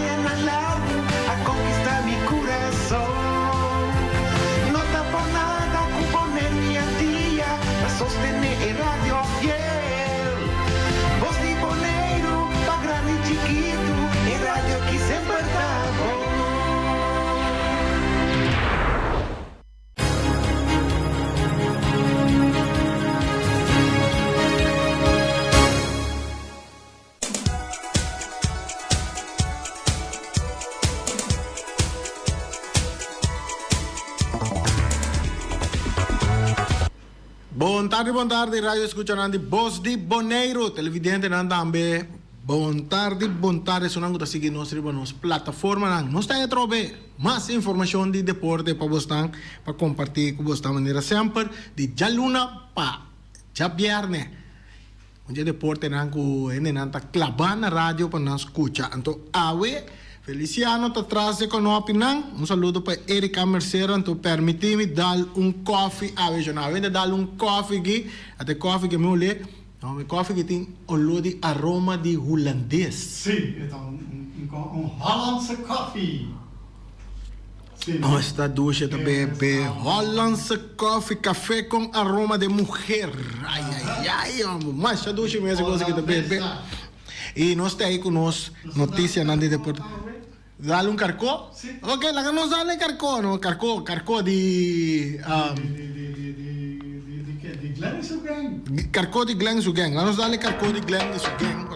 vayan al largo a conquistar mi corazón. No está por nada que poner mi día a sostener radio fiel. Voz de Bonaire, pa' grande y chiquito, en radio aquí sempre está bom. Buon tardi, radio escuchando Voz di Bonaire, televidente nambe. Buon tardi, sonando da seguir nos plataforma nang. Nos está trobe mais informação de deporte para vocês para compartilhar com vocês maneira sempre de jaluna pa jabiarne. Onde deporte nang ko ene nanta clabana radio para nos escuchar. Então, awe Feliciano está atrás com o opinião. Um saludo para Erika Mercero. Então, permite-me dar coffee. Eu não dar coffee aqui. Até coffee que eu lhe. Não, coffee que tem olor de aroma de holandês. Sim, então Hollandse coffee. Sim. Oh, está doce também, bebê. Hollandse coffee, café com aroma de mulher. Ai, mas está doce mesmo, coisa que também, bebê. E nós temos aí com nós notícia na de deporte. Dá-lhe carcó? Sim. Ok, lá nós dá-lhe carcó, não? Carcó de... De Glen Sugang. Carcó de Glen Sugang. Lá nós dá-lhe carcó de Glen Sugang.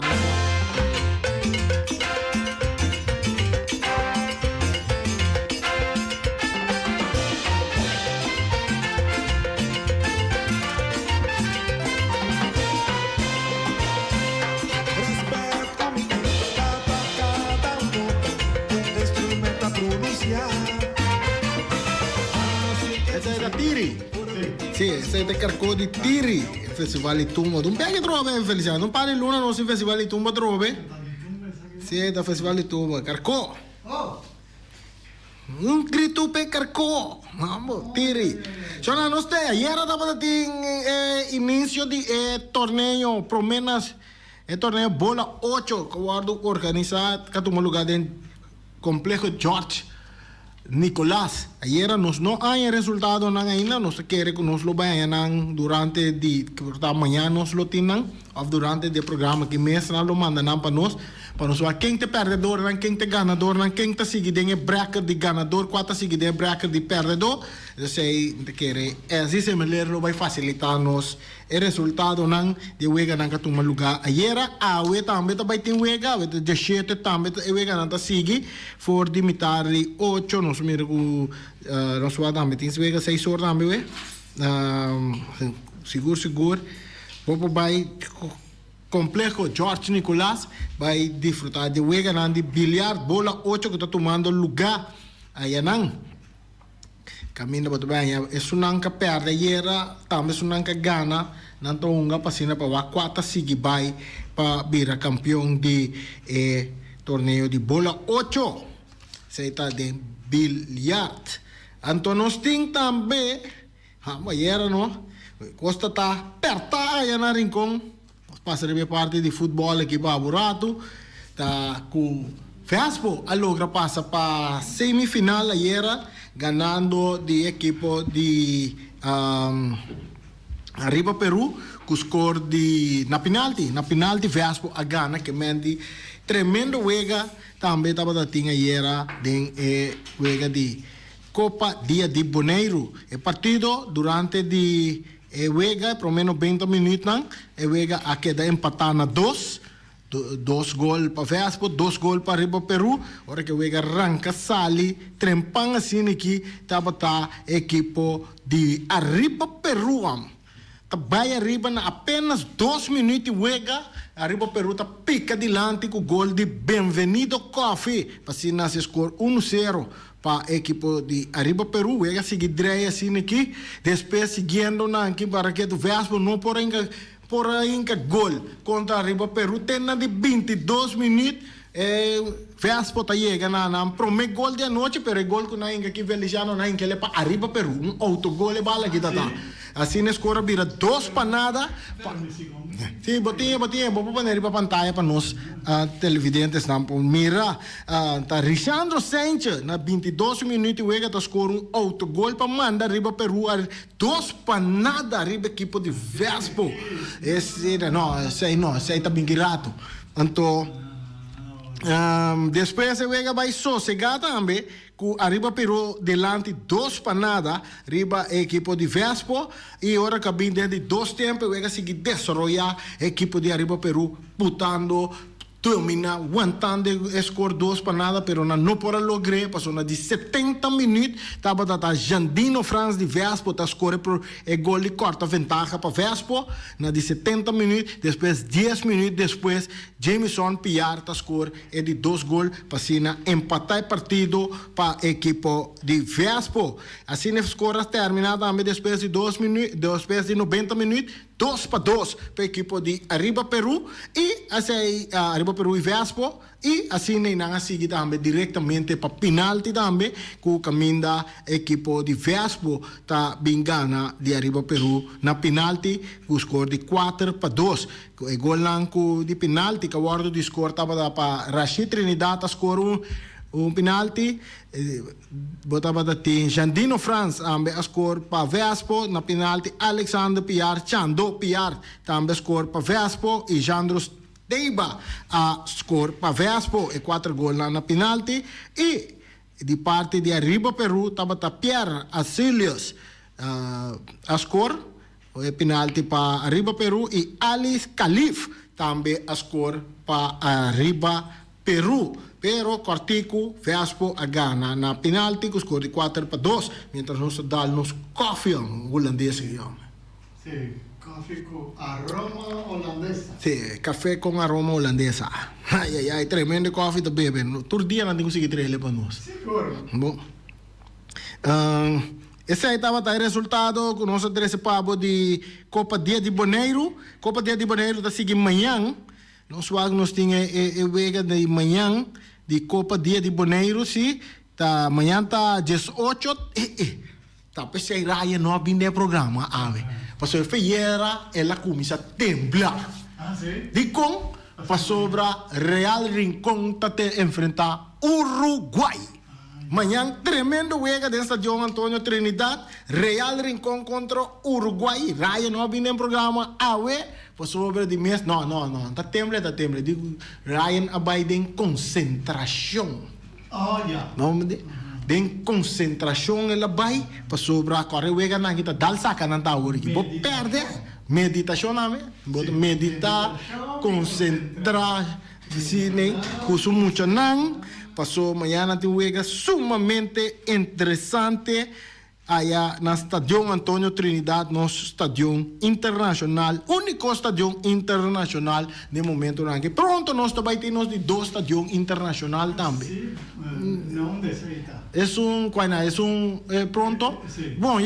Sì, siete carcò di Tiri, il festival di Tumba. Non piace trove, Feliciano. Non pare l'una, non si festival di Tumba trove? Sì, il festival di Tumba. Carcò. Oh. Un grito per carcò. Mamma, Tiri. Sono non stai, ieri dopo inizio di torneo, promenas, torneo bola 8, che guardo organizzato, che tu lugar del complejo George Nicolás, ayer nos no hay resultado nang ainda, nos quiere que nos lo vayan durante di mañana nos lo tienen o durante el programa que mes lo mandan para nos ver quem te perdedor, quem te ganador, quem te sigue de bracket de ganador, quanto sigue de bracket de perdedor. Sei te quiere, así se me leerlo vai facilitarnos el resultado nang de wega nang katuma lugar. Ayer awe tambe ta vai tin wega, we de 7 tambe ta wega nang ta sigue for di mitari 8 nos mira ku nos wa tambe tin wega 6 horas tambe we. Seguro. Popo vai complejo George Nicolás vai disfrutar de wega nang di bilhar bola 8 que tá tomando lugar aí nang. Caminho para bem, é sunang ka perde yera, também sunang ka gana, nanto unga pasina para quatro sigi vai para vira campeão de torneio de bola 8. Se está de bilhard. Antonos ting também, yera no, costa tá perta aí na rincon, passa de parte de futebol aqui para burato, tá com Fiaspo alogra passa para semifinal ayer ganando de equipo de Arriba Peru com score de na penalti Fiaspo a gana que mendi tremendo wega também estava da tinha ayer de wega de Copa Dia de Bonaire e partido durante de wega por menos 20 minutos e wega a queda empatar na 2 gol para Fiaspo, 2 gol para Arriba Peru. Ora que o arranca sali, trempang assim aqui, tá equipo de Arriba Peru. Vai arriba na apenas 2 minutos Arriba Peru tá pica dilante com o gol de Benvenido Coffee. Assim nasce score 1-0 para a equipe de Arriba Peru. Wega seguir dreia assim aqui, depois seguindo na aqui para que o Fiaspo não por ainda gol contra Arriba Peru tem de 22 minutos Fiaspo tá chega na primeiro gol da noite pero o gol que na inga que Feliciano na inga ele para Arriba Peru autogol é bala que tá Assim score vira 2 para nada. Sim, botinha, vou pôr para pantalla para nós televidentes não mira. Tá Richandro Sánchez na 22 minutos e tá score um autogol para mandar riba Peru 2 para nada riba equipo de Vespo. Esse tá bem girato. Então depois se vai sossegar também com arriba Peru delante 2 para nada riba equipo de Vespo e agora que vem dentro de 2 tempos vai seguir desarrollar equipo de arriba Peru putando domina aguantando score 2 para nada pero não por lograr passou na de 70 minutos tava Jandino Franz de Vespo tá score por gol de corta ventaja para Vespo na de 70 minutos depois 10 minutos depois Jameson Piar tá score de 2 gols para sina empatar partido para equipo de Vespo assim o score terminado também depois de 2 minutos depois de 90 minutos 2 para 2 para a equipe de Arriba Peru e assim Arriba Peru e Vespo e assim não sigue também diretamente para penalti também com o caminho da equipe de Vespo tá bingana de Arriba Peru na penalti com o score de 4 para 2 o gol lang de penalti que o de score estava para Rashid Trinidad a score um penalti botava da tem Jandino Franz ambe a score para Vespo na penalti Alexander Piar Chando Piar também score para Vespo e Jandros Teiba a score para Vespo e 4 gols na penalti e di parte di Arriba Peru estava Pierre Asilius a score e penalti para Arriba Peru e Alice Calif também a score para Arriba Peru. Pero Cortico, Vespo a Ghana na penalti com score de 4 para 2, mentre nós damos coffee holandês. Sì, coffee con aroma olandesa. Sì, caffè con aroma olandesa. Ai, tremendo coffee da bere. Tur dia não tem conseguido trele para nós. Sicuro. Bom. Esse aí estava o resultado com nosso participado de Copa Dia de Boneiro. Copa Dia de Boneiro está seguindo amanhã. Nós vamos ter a vega de manhã de Copa Dia de Boneiro, sim. Tá, amanhã tá 18. Tá, pensei Ryan não abrir o programa, ave. Passou a feira, ela começa a temblar. Ah, sim? De com, passou para Real Rincón tá te enfrentar Uruguai. Amanhã, tremendo vega do estádio Antônio Trinidad, Real Rincón contra Uruguai. Ryan não abrir o programa, ave. Passou sobre de mês, não, tá temble. Digo, Ryan abai tem concentração. Oh, yeah. Não, tem concentração ela vai, passou sobre a correga na kita dal saca na taur que vou perder. Meditação name, vou meditar, concentrar, se nem custo muito não. Passou amanhã na vega sumamente interessante. Allá no Estadio Antônio Trinidad, nosso estádio internacional, único estádio internacional de momento. Pronto, nós também temos de 2 estádios internacionais também. Sim, não desceita. Pronto? Sim. Bom,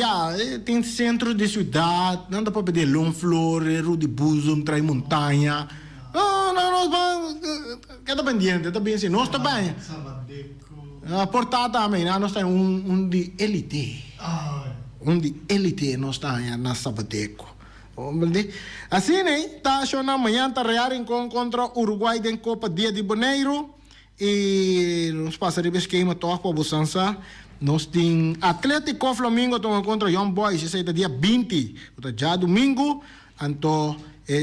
tem centro de cidade, não dá para pedir Longflore, Rue de Buzum, Trai Montanha. Não, queda pendiente, tá bem assim, nós também. Sabadeco. Portada também, nós temos de elite. De elite nós estamos na Sabadeco. Assim, né? Tá achando amanhã, tá Real Rincón contra Uruguai em Copa Dia de Boneiro. E nos passaremos esquema toque para Busança. Nós temos Atlético Flamengo contra Young Boys, esse é dia 20. Já domingo, então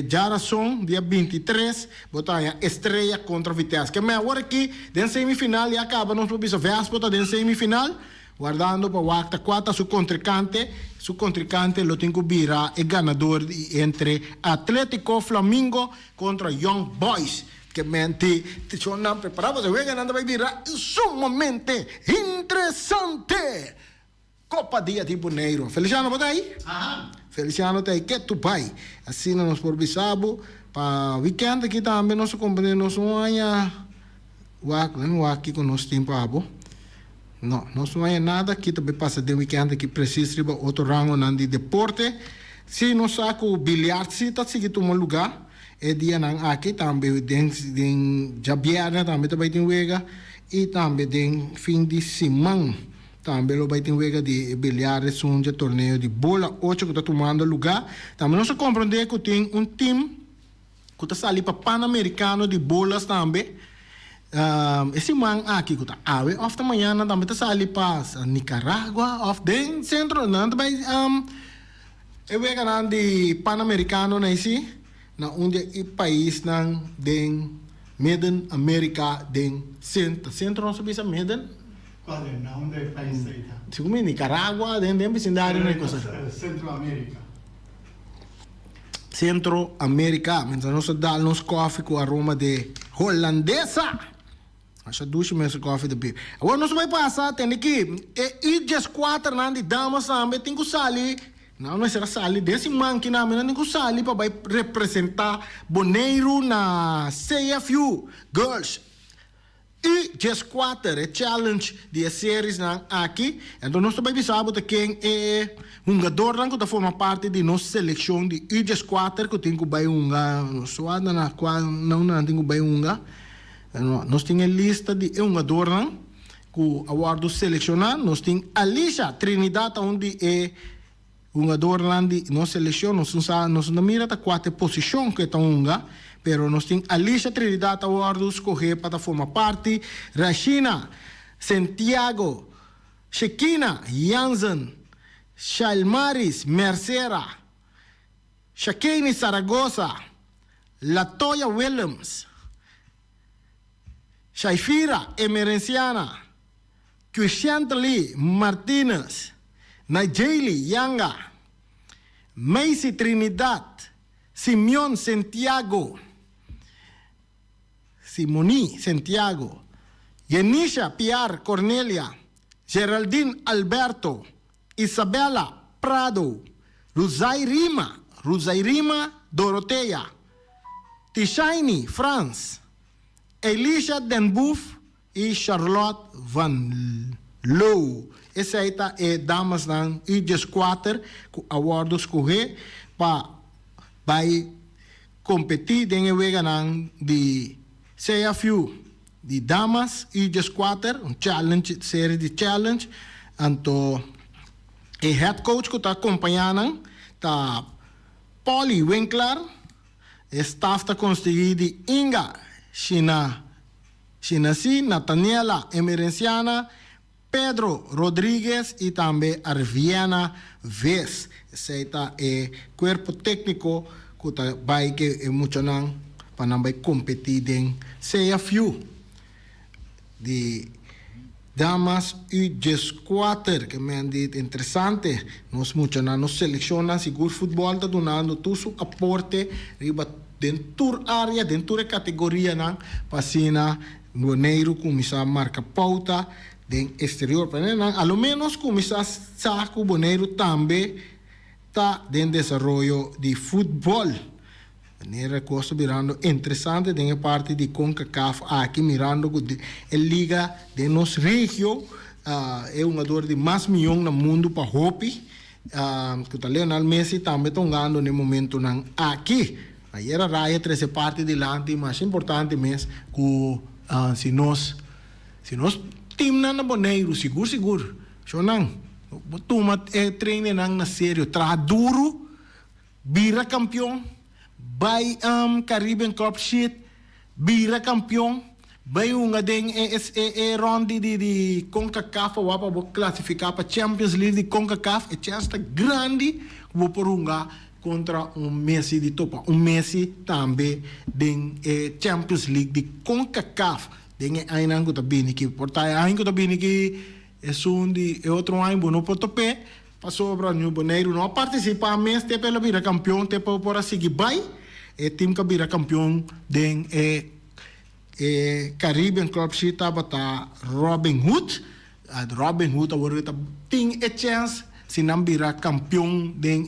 Jarason, dia 23, botar Estrela contra Vitesse. Que agora aqui, dentro semifinal, e acaba, nós vamos ver Vespo, dentro semifinal. Guardando para o acta 4, su contrincante lo tengo vira el ganador entre Atlético Flamengo contra Young Boys. Que mente, son preparados, se ve ganando, va a virar sumamente interesante. Copa Dia de Boneiro. Feliciano, bota aí? Feliciano, tá aí, que tu pai. Assim, nós por bisabo, para weekend aqui também, nosso companheiro, nosso manhã, o aqui com nosso tempo, não não é nada aqui também passa de weekend que precisa de outro rango de deporte. Se não saco bilhar se tá seguindo um lugar é dia não aqui também tem Jabiana também tem wega e também tem fim de semana também lo vai ter wega de bilhares um torneio de bola 8 que está tomando lugar. Também nós compreendemos que tem time que está ali para Pan-Americano de bolas também. Esse man aqui que está of the manhã também está ali para Nicaragua, of the centro, não também eu vejo de Pan-Americano nesse na onde o país não tem Meden América tem centro não sabe se Meden qual é não onde país está? Segundo Nicaragua tem vecindário né coisa. Centro-América. Centro-América, mas nós dá nos coffee com aroma de holandesa. Acho duas meses coffee de beer. Agora nós vai passar tem que e just 4 de damas também tem que sair. Não será sair desse man que não tem que sair para vai representar Bonaire na CFU Girls. E just 4 é challenge de séries aqui. Então nós também sabemos que é um jogador que forma parte de nossa seleção de just 4 que tem que vai suada na qual não tem que vai nós temos a lista de jogador que o awardo selecionar. Nós temos Alicia Trinidad onde é um jogador de nossa seleção. Nós não mira a 4 posição que está pero nós temos Alicia Trinidad awardo escolher para formar parte. Rashina Santiago, Shekina Jansen, Shalmaris Mercera, Shakini Zaragoza, Latoya Williams, Shaifira Emerenciana, Christiantali Martinez, Nigeli Yanga, Macy Trinidad, Simeon Santiago, Simoni Santiago, Yenisha Piar Cornelia, Geraldine Alberto, Isabela Prado, Ruzairima Dorotea, Tishaini France, Elisha Denbouf e Charlotte Van Loo. Essa aí é damas ng IGES 4 que awardo escolher para vai competir dentro de CFU de damas IGES 4, challenge, série de challenge. Então, o head coach que está acompanhando está Polly Winkler, staff está constituído de Inga Shinasi, Nataniela Emerenciana, Pedro Rodrigues e também Arviana Vez. Esse é o corpo técnico que vai muito para vai competir em CFU de damas e GES 4 que me han dito interessante. Nós muito nos seleciona seguro futebol está donando todo seu aporte riba dentro área dentro categoria para sina Bonaire começar a marca pauta den exterior para ao menos começar saco Bonaire também está em desenvolvimento de futebol. Maneira costa virando interessante dentro parte de CONCACAF aqui mirando a liga de nossa região é um jogador de mais milhão no mundo para hockey que o Lionel Messi também está ganhando no momento aqui. Aí era raia 13 parte de lá, mas importante mesmo que se nós time na Bonaire seguro só não toma treino na sério tra duro vira campeão vai Caribbean Cup Sheet vira campeão vai den ronde de CONCACAF wapa bo classificar para Champions League de CONCACAF é chance grande vou por contra Messi de topa Messi também den Champions League de CONCACAF den ainda que tá bem aqui portai ainda que tá bem aqui é outro ano bom por topé passou para New Bonaire não participa mais te pela vira campeão te por seguir vai time que vira campeão den Caribbean Club Sheet bata Robin Hood agora tem a chance se não vira campeão den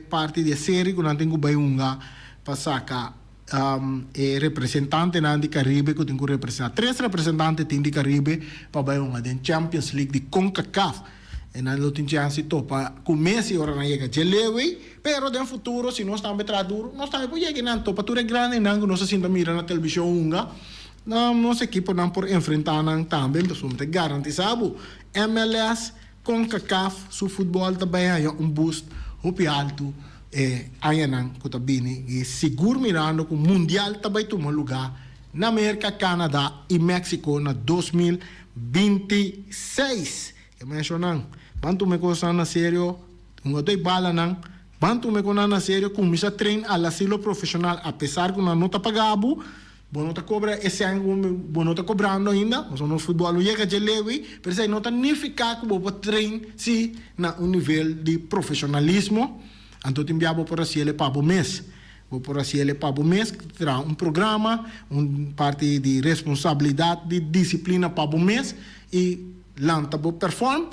parte de série que não tem que vai para sacar representante de Caribe que tem que representar 3 representantes de Caribe para vai den Champions League de CONCACAF e não tem chance para começar ora na chega gelewe pero no futuro se nós estamos traduro nós estamos por chegar na topa tudo grande não nós se mira na televisão nosso equipe não por enfrentar também então somos garantizado MLS CONCACAF su futebol também há boost hopi alto ayanang kutabini e seguro mirando com mundial também toma lugar na América, Canadá e México na 2026. Eu mencionando, bantu me coisa na sério, dois bala não, bantu me coisa na sério, começa a treinar al asilo profissional, apesar que não está pagado. Não está cobra esse ano, não está cobrando ainda, mas o nosso futebol chega de leve, mas não está nem ficar com o treino se na um nível de profissionalismo. Então enviava para a CL para o mês, para a CL para o mês, que terá programa, parte de responsabilidade, de disciplina para o mês e lá está o perform,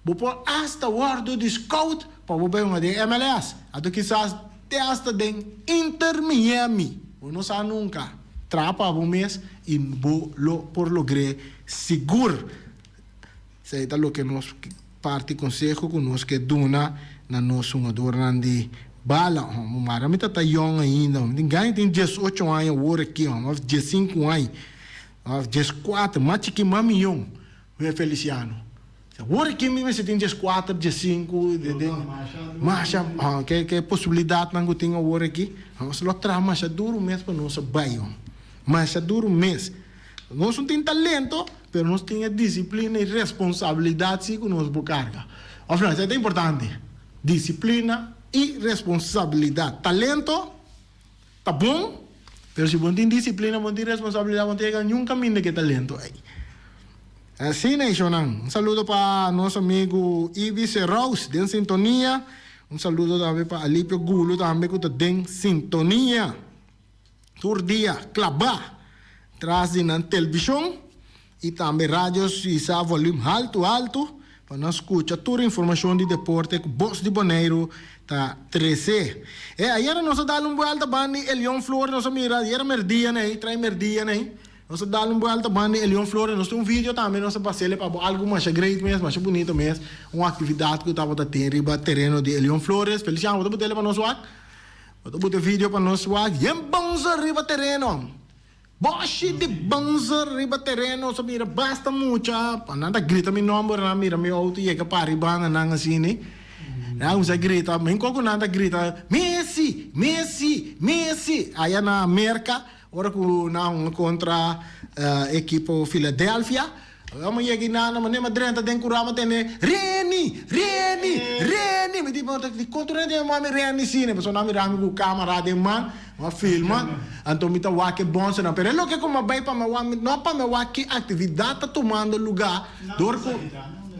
por hasta o guardo de scout para o bem de MLS, até quizás até hasta de Inter Miami, não sabe nunca. Trapa o mês e por lograr seguro. Sei tá lo que nos parte consejo que nos que dona na nosso adornan de bala. Mara me tá young ainda. Ninguém tem 18 anos agora aqui, mas 15 anos, 14, mas que mami young. O Feliciano. Agora aqui mesmo se tem 14, 15, mas que possibilidade não tem agora aqui. Mas lo trama já duro mês para nós bairro. Mas é duro mês. Nós não temos talento, mas nós temos disciplina e responsabilidade que nós vamos carga. Afinal, isso é importante. Disciplina e responsabilidade. Talento, tá bom, mas se não tem disciplina, não tem responsabilidade, não tem nenhum caminho que talento aí. Assim, né, Shonan? Saludo para nosso amigo Ivis Rose, de sintonia. Saludo também para Alípio Gulo, também que está em sintonia. Turdia, clabar, traz na televisão e também rádios e sa volume alto, para nós escutar toda a informação de deporte que Boss de Boneiro está 13. Aí nós damos uma volta para o Leon Flores, nós mira, era merdia, né? Trai merdia, né? Nós damos uma volta para o Leon Flores, nós temos um vídeo também, nós passamos para algo mais great mesmo, mais bonito mesmo, uma atividade que eu estava tendo no terreno de Leon Flores. Feliciano, vou botar para nós lá. Vou botar vídeo para nós lá. E bons arriba terreno. Boshi de bons arriba terreno. So mira, basta mucha. Nada grita meu nome, mira meu auto e que para arriba na assim, né? Não se grita, mas quando nada grita, Messi, Messi, Messi. Aí na América, ora com na contra equipe Philadelphia. Vamos chegar na maneira drenta tem curama tem Reni me diz de contra tem mami Reni sim né pessoal nami rami com câmera de man uma filma então me tá wake bom se não pero lo que como vai para não para me wake atividade tá tomando lugar dorco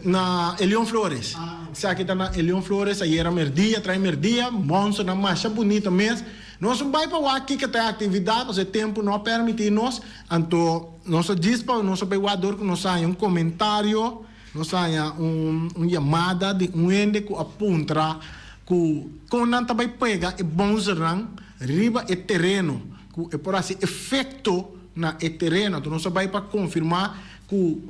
na Elion Flores se aqui tá na Elion Flores aí era merdia trai merdia monstro na marcha bonita mesmo nós não vai para o aqui que tem atividade, o tempo não permite nós, então nós diz para nós pegador que nós há comentário, nós há chamada de ende que aponta que quando não vai pegar é bom serão riba é terreno, que é por assim efeito na é terreno, então nós vai para confirmar que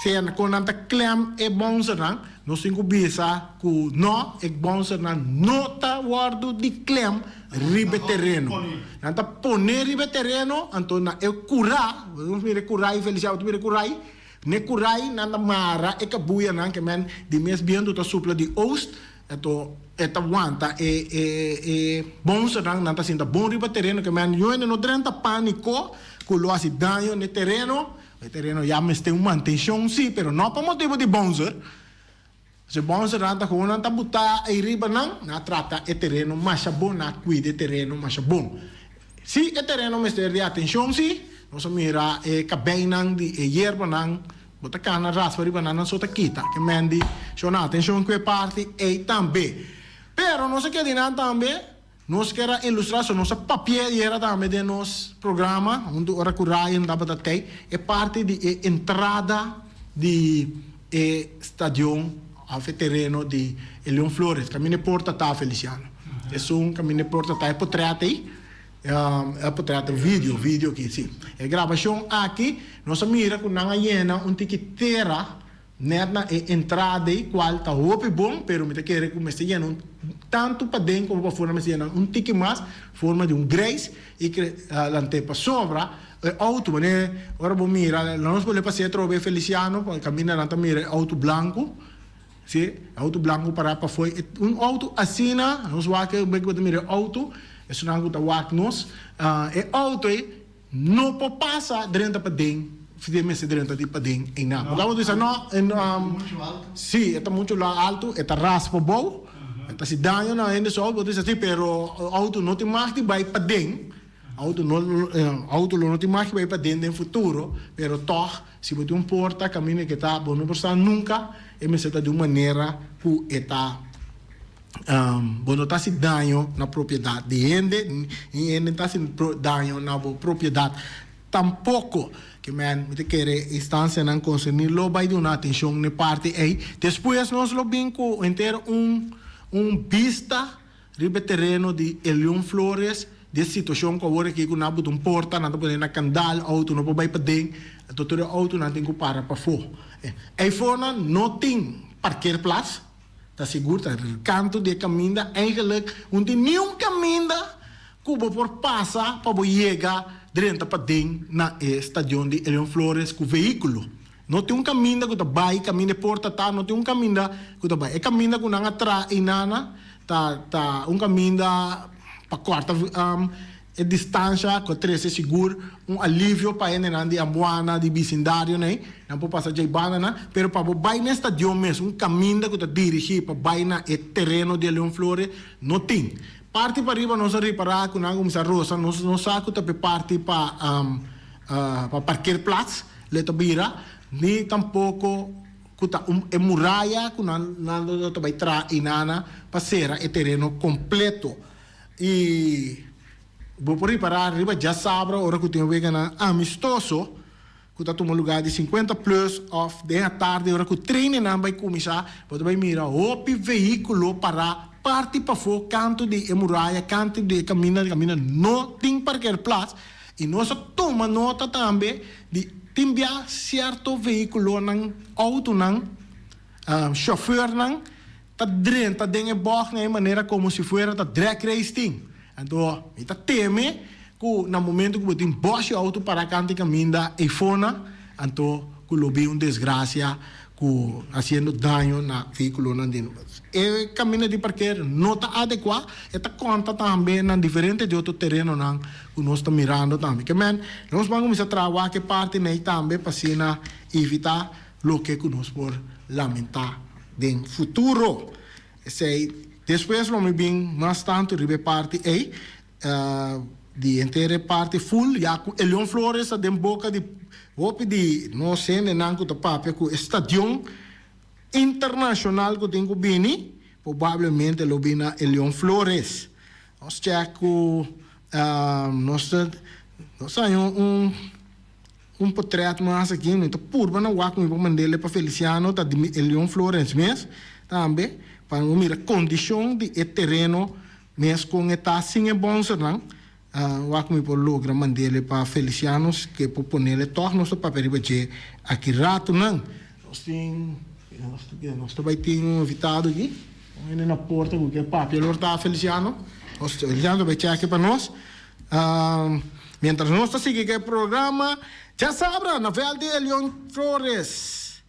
se quando não claim é bom serão nós temos que bisa que não é bom serão nota guardo de claim ribe terreno. Nanta poner ribe terreno, então na eu curar, vamos ver curar e Feliciano, tu ver curar, ne curar nanta mara e cabuia nan que men de mes biendo ta supla de ost, então eta wanta bom serang nanta sinta bom ribe terreno que men yo no drenta pânico, que lo hace daño ne terreno, o terreno ya me tem manutenção sim, pero não por motivo de bom ser. Se bom se ranta com não tá botar aí riba não, na trata é terreno mais bom, na cuida terreno mais bom. Se é terreno mais de atenção sim, nós mira cabinang de hierba não, botar cana raspa riba não só tá quita, que mendi, chama atenção que parte e também. Pero não se quer dinar também, nós quer ilustração, nossa papel era também de nosso programa, onde ora curai não dá para ter, é parte de entrada de estádio ao terreno de Leon Flores, caminho porta tá Feliciano. É caminho porta tá é portreto aí. É portreto vídeo aqui sim. É gravação aqui, nós mira com na hiena tiqueteira na entrada aí qual tá hope bom, pero me quer que me esteja tanto para dentro como para fora me esteja tique mais forma de grace e que lante para sobra auto né. Ora bom mira, nós podemos passar trobe Feliciano, caminha na mira auto branco. sim, auto branco para foi auto assina, nós wake bem que mira auto, é só não tá wake nós, é auto não pode passar dentro para dentro, fidemesse dentro de para dentro, e não. Porque vamos dizer não, Muito alto. sim, é muito alto, é raspa bom, é se dano na ainda só, vou dizer assim, pero auto não tem mais de vai para dentro. Auto não tem mais que vai para dentro no futuro, pero toch, se você porta caminho que está bom, não precisa nunca, e me senta de uma maneira que está bom, não está se dano na propriedade de gente, e não está se dano na propriedade tampouco, que me quer instância não conseguir lo vai dar atenção na parte aí, depois nós lo binco inteiro vista ribe terreno de Elion Flores de situação que agora que na botar porta nada pode na candal auto não pode para dentro todo o auto não tem que para fora aí fora não tem parkeerplaats tá seguro tá canto de caminho eigenlijk não tem nenhum caminho que por passar para chegar dentro para dentro na estação de Elion Flores com veículo. Não tem caminho que vai, caminho de porta tá, não tem caminho que vai. É caminho que não atrás e nana, tá caminho para quarta distância que treze seguro, alívio para ele de ambuana, de vecindário, né? Não pode passar de banana, pero para vai na estação mesmo, caminho que tá dirigir para vai na terreno de Leon Flores, não tem. Parte para riba não se reparar com a Missa Rosa, não sabe que parte para parkeerplaats, leto bira, ni tampouco kuta muralha que não vai tra inana passera é terreno completo e vou por reparar riba já sabe hora que tem vegana amistoso que tá tomando lugar de 50 plus of de tarde hora que o treino não vai começar pode vai mirar o veículo para parte para fora canto de muralha canto de caminho não tem parkeerplaats e nós toma nota também de timbia certo veículo ng auto ng chauffeur ng tá dentro box na maneira como se fuera tá drag racing então ita teme que no momento que botin bosch auto para canti caminda e fona então que lobi desgracia que haciendo daño na veículo ng din e caminho de parqueiro não está adequado e tá conta também na diferente de outro terreno ng que nós estamos mirando também que man nós vamos começar a trabalhar que parte nei também para sina evitar lo que nós por lamentar no futuro sei depois lo me bem mais tanto ribe parte aí de inteira parte full já com Elion Flores a den boca de hopi de não sei nem nanco da papel com estação internacional que tem que bini provavelmente lo bina Elion Flores nós checo nós portreto mais aqui então purba na waco me mandele para Feliciano tá de Elion Flores mesmo também para mira condição de terreno mesmo com eta sim é bom ser não waco me por logra mandele para Felicianos que por ponerle torno nosso papel de aqui rato não nós vai ter invitado aqui ainda na porta com que papel está Feliciano Feliciano vai checar para nós mientras nós está seguindo o programa já sabe na velha de Elion Flores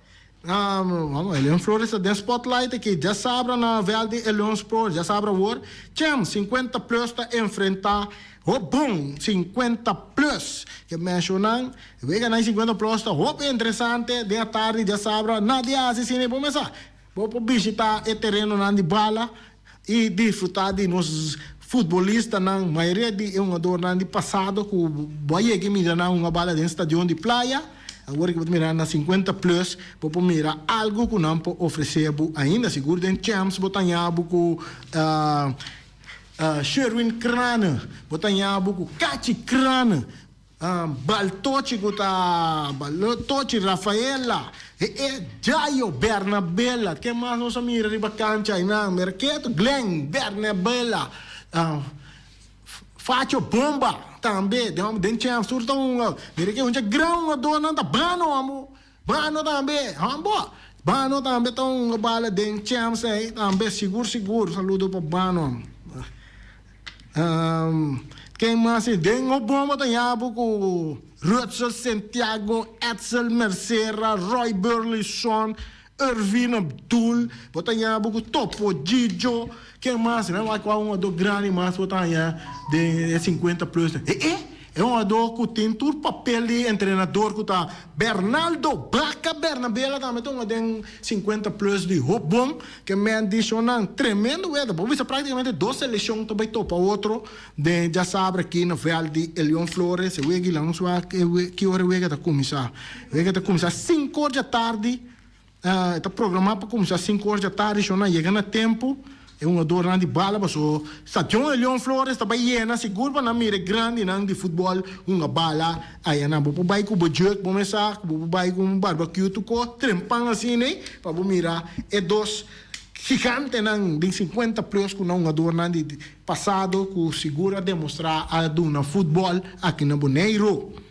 Elion Flores tem spotlight aqui já sabe na velha de Elion Flores já sabe o Cham 50 plus está enfrentar bom 50 plus que mencionam vega na 50 plus está interessante de tarde já sabe nadia assim vamos começar vou visitar o terreno na de bala e desfrutar de nossos futbolistas na maioria de jogadores na de passado que vai que mira na uma bala dentro estação de praia agora que vou mirar na 50 plus vou mirar algo que não pode oferecer ainda seguro den champs botanhabo com Sherwin Krane botanhabo com Kachi Krane Baltoci Baltoci Rafaela Jaio Bernabella que mais nós mira riba cancha na mercato Glenn Bernabella Faccio Bomba também den chance surta mira que grão dona da bano também bano também tão bala den chance aí também seguro saludo para bano quem mais den Obama tem com Rutzel Santiago, Edsel Mercera, Roy Burleson, Irvin Abdul, botanya buku Topo, Gijo, quem mais, né? Vai com um do grande mais botanya de 50 plus. É um ador que tem todo papel de treinador que tá Bernardo Baca Bernabela também tem 50 plus de bom que me adicionam tremendo é por isso praticamente 2 seleções também topa outro de já sabe aqui no Vale de Elion Flores o que lá não só que hora o tá começar 5 horas da tarde tá programado para começar 5 horas da tarde já não chega no tempo é um ador de bala, mas o Stadion Elion Flores está bem seguro para não mirar grande não de futebol uma bala aí não vou vai com o budget vou começar vou vai com um barbecue tu co trempang assim né para vou mirar é 2 gigante não de 50 plus com um ador de passado que segura demonstrar a do na futebol aqui na Bonaire.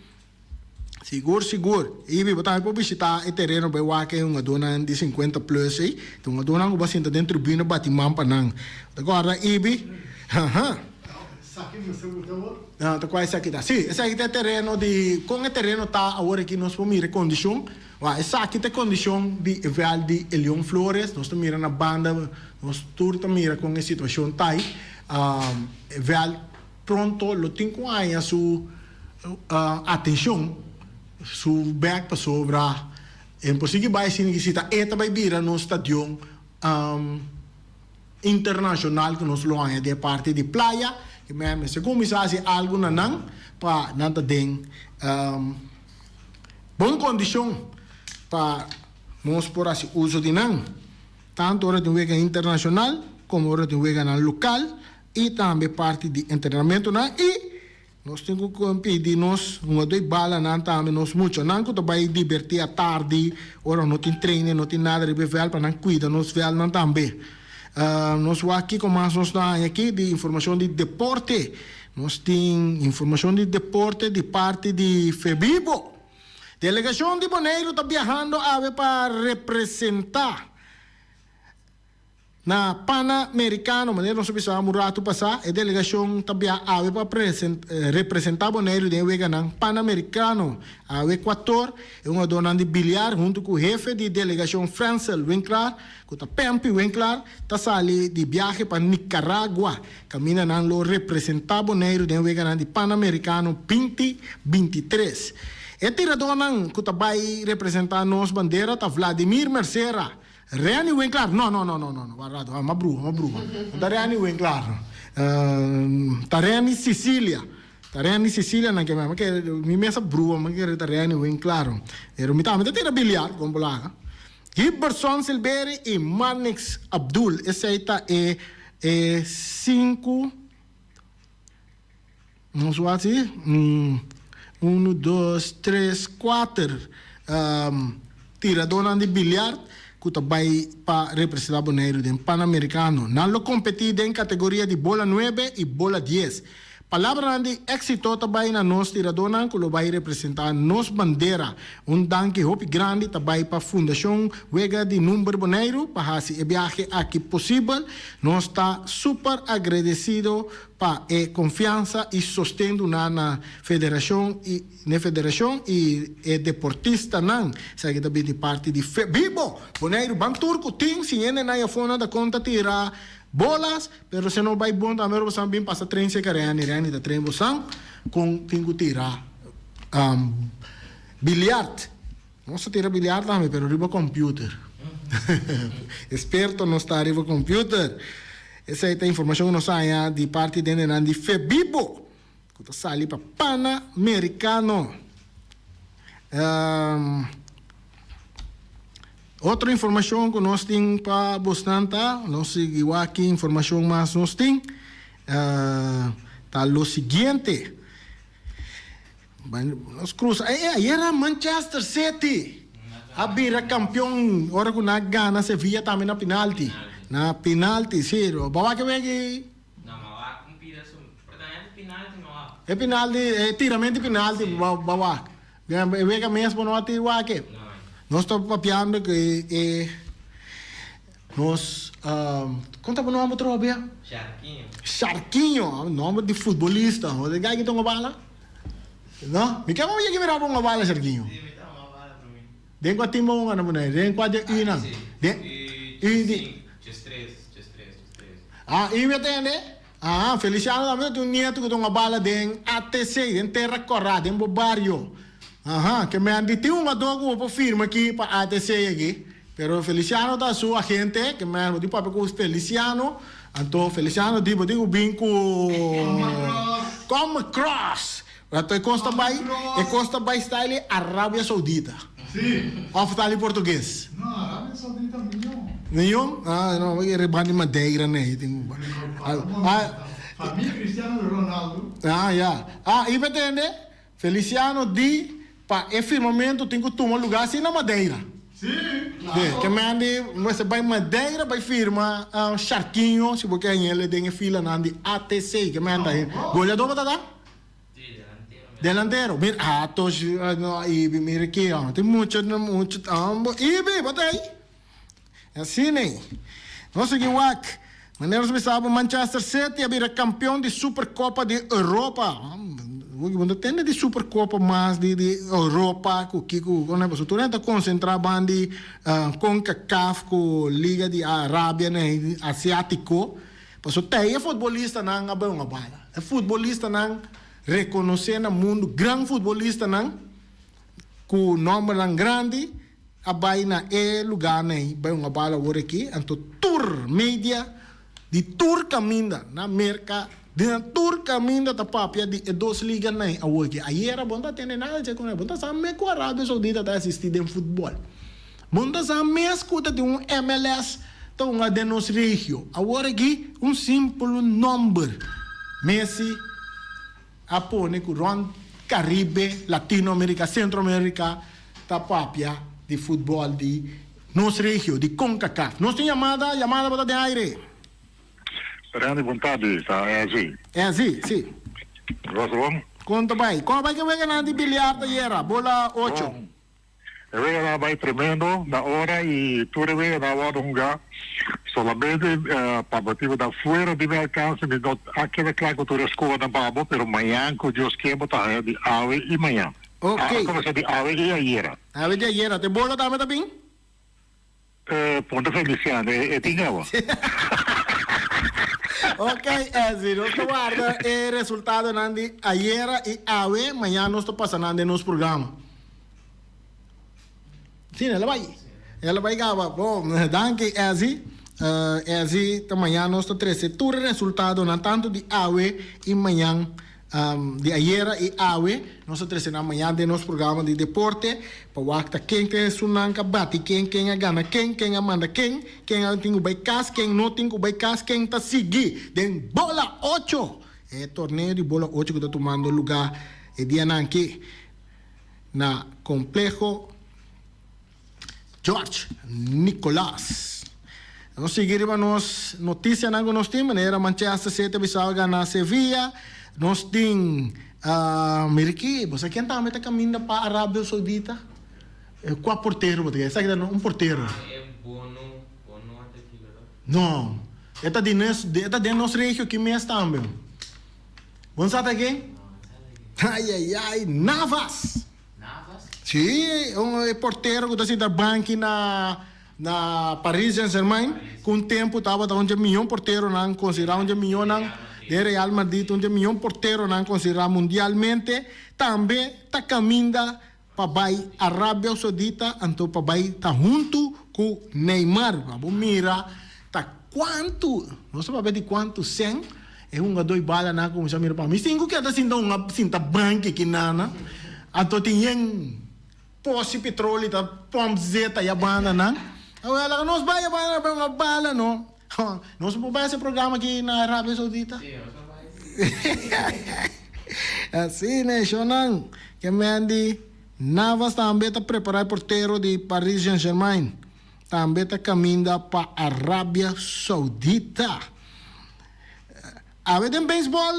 Seguro. E vi botar para visitar o terreno para o que é uma dona de 50 plus aí. Então uma dona que vai sentar dentro do tribuna batimão para não. Agora Ibi, Sakit no segundo. não, tá quase aqui tá. Sim, esse aqui é terreno de com o terreno tá agora aqui nós vamos mirar condição. Essa aqui é condição de Vale de Elion Flores. Nós estamos mirando na banda, nós turta mira com a situação tá aí. Vale pronto, lo tem com a sua atenção. Su back para sobra é possível vai sim que cita eta vai vir no estádio internacional que nós loanha de parte de praia que mesmo se começasse algo na não para nada tem boa condição para nós por assim uso de não tanto hora de wega internacional como hora de wega na local e também parte de treinamento na e nós temos que pedir nós uma dois balas não também nós muito não que vai divertir à tarde ora não tem treino não tem nada de bevel para não cuidar nós vel não também nós vamos aqui como nós estamos aqui de informação de deporte nós temos informação de deporte de parte de FEBIBO delegação de Bonaire está viajando para representar na Pan-Americano, maneira não sabia murato passar, a delegação também ave para representar Bonaire de Weganang Pan-Americano ao Equador, é uma dona de bilhar junto com o jefe de delegação Francel Winkler, que está Pempi Winkler, está sali de viagem para Nicaragua, camina na lo representar Bonaire de Weganang de Pan-Americano 2023. E tirador que vai representar nos bandeira está Vladimir Mercera. Reani Winkler, no, guardate, ma bruno. Da Reani Winkler, Reani Sicilia, non che ma che mi messa bruno, ma che Reani Winkler. Ero mi tira biliar con bola. Gibberson Silberi e Manix Abdul, essa é 5 não so assim, 1 2 3 4 tirador de bilhar que vai para representar Bonaire em Pan-Americano. Não lo competi em categoria de bola 9 e bola 10. Palavra de éxito também na nós tirador que lo vai representar nos bandeira. Danke hopi grande também para a Fundação Wega de Número Bonaire para esse viagem aqui possível. Nós está super agradecido para a confiança e sustento na federação e deportista não. Sai também de parte de FEBIBO. Bonaire Banturco tem se ainda na fona da conta tirar bolas, pero se não vai bom também você bem passa treino se Reani da treino você com tem que tirar bilhar. Nossa tira bilhar também, pero riba computer. Esperto não está riba computer. Essa é a informação que nós saia de parte de FEBIBO, que está ali para Pan-Americano. Outra informação que nós temos para bastante, nós seguimos aqui informação mais nós temos, tá o seguinte, nós cruzamos, era Manchester City, a bira campeão, hora que na gana Sevilla também na penalti, sério, bawa que vem não, mas com pedaço, penalti não. É penalti, é tiramento de penalti, bawa, vem mesmo não atirar aqui. Nós estamos papiando que nós conta para o nome do Robia? Charquinho, nome de futebolista. O de que tem uma bala? Não? Me quer que me dá uma bala, Charquinho? Sim, me dá uma bala para mim. Den kwa timo nga na muna. Den kwa de ina. Den Just três. e me entende? Feliciano também tu nieto que uma bala den ATC, den terra corrada, den barrio. Que me andi ti uma dogo po firma aqui para ATC aqui. Pero Feliciano tá sua agente, que me di papo com Feliciano. Então Feliciano digo binco come cross. Então Costa by style Arábia Saudita. Sim. Ou fala português? Não, Arábia Saudita nenhum. Nenhum? Não, vai rebande Madeira, né? Família Cristiano Ronaldo. E me entende? Feliciano di para e firmamento tem que tomar lugar assim na Madeira. Sim, claro. Que me ande, você vai Madeira, vai firma Charquinho, se você ele tem fila na ATC, que me anda aí. Goleador tá? Delantero. Mira, mira aqui, tem muito, Ibi, bota aí. Assim, né? Não sei que wak. Maneiro se sabe, Manchester City é campeão de Supercopa de Europa. Quando tem de Supercopa mais de Europa, que quando você está concentrado de CONCACAF, com Liga de Arábia, né, Asiático, porque tem futebolista não é uma bala. É futebolista não reconhecer no mundo, grande futebolista não, com nome não grande, a baina é lugar né, vai uma bala agora aqui, então tour mídia de tour caminda na América. De tour caminho da papia de duas ligas nem a hoje. Aí era bom tá tendo nada de com ele. Bom tá sabe que a Arábia Saudita tá assistindo em futebol. Bom tá sabe escuta de um MLS tá uma de nos regio. Agora aqui simples número. Messi apone com Ron Caribe, Latinoamérica, Centroamérica tá papia de futebol de nos regio de CONCACAF. Nós tem chamada para de aire. Grande vontade, tá? É assim. É assim, sim. Gosto bom? Conta bem. Como vai que vai ganhar de bilhar da Iera? Bola 8. Eu vejo vai tremendo na hora e tudo veio na hora lugar. Solamente para motivo da fora de meu alcance, de aquele claro que tu escola na babo, pero amanhã que Deus quer botar de ave e manhã. Ok. Começa de ave e a Iera. Ave de Iera. Te bola também? Ponto Feliciano, é tinhava. Ok, assim, nós guarda o resultado de ayer e ave, amanhã nós estamos passando no nosso programa. Sim, ela vai gravar. Bom, danke, assim, amanhã nós estamos trazendo todo o resultado, não tanto de ave e amanhã, de ayer e ave, nós estamos trazendo amanhã de nosso programa de deporte, para o quem é sunanca bate, quem é gana, quem manda, quem tem o baicas, quem não tem o baicas, quem está seguir, den bola 8, é torneio de bola 8 que está tomando lugar e dia aqui na complexo George Nicolás. Nós seguiremos notícias na nós temos, era Manchester City vai ganhar Sevilla. Nós temos, Miriki, você quem está a caminho para a Arábia Saudita? Qual porteiro? Sabe que porteiro? É Bono até aqui, verdade? Não, é de nosso regio que mês também. Vamos saber aqui? Ai, Navas. Sim, porteiro que está no banco na Paris Saint-Germain, com o tempo estava onde milhão porteiro não considerado onde milhão não de Real Madrid, onde milhão porteiro não considerado mundialmente, também está caminhando para a Arábia Saudita, então para está junto com Neymar. Vamos mirar, tá quanto, não sabe de quanto 100 é dois balas na como mira para mim. Cinco que está sendo uma cinta banca que nana, então tem posse petróleo, tá pomp zeta e a banda não. Agora nós vai uma bala não. Nós vamos fazer esse programa aqui na Arábia Saudita. Sim, nós vamos. Assim, né, Shonan? Que me andi, Navas também está preparado porteiro de Paris Saint-Germain. Também está caminhando para a Arábia Saudita. A ver, em beisebol,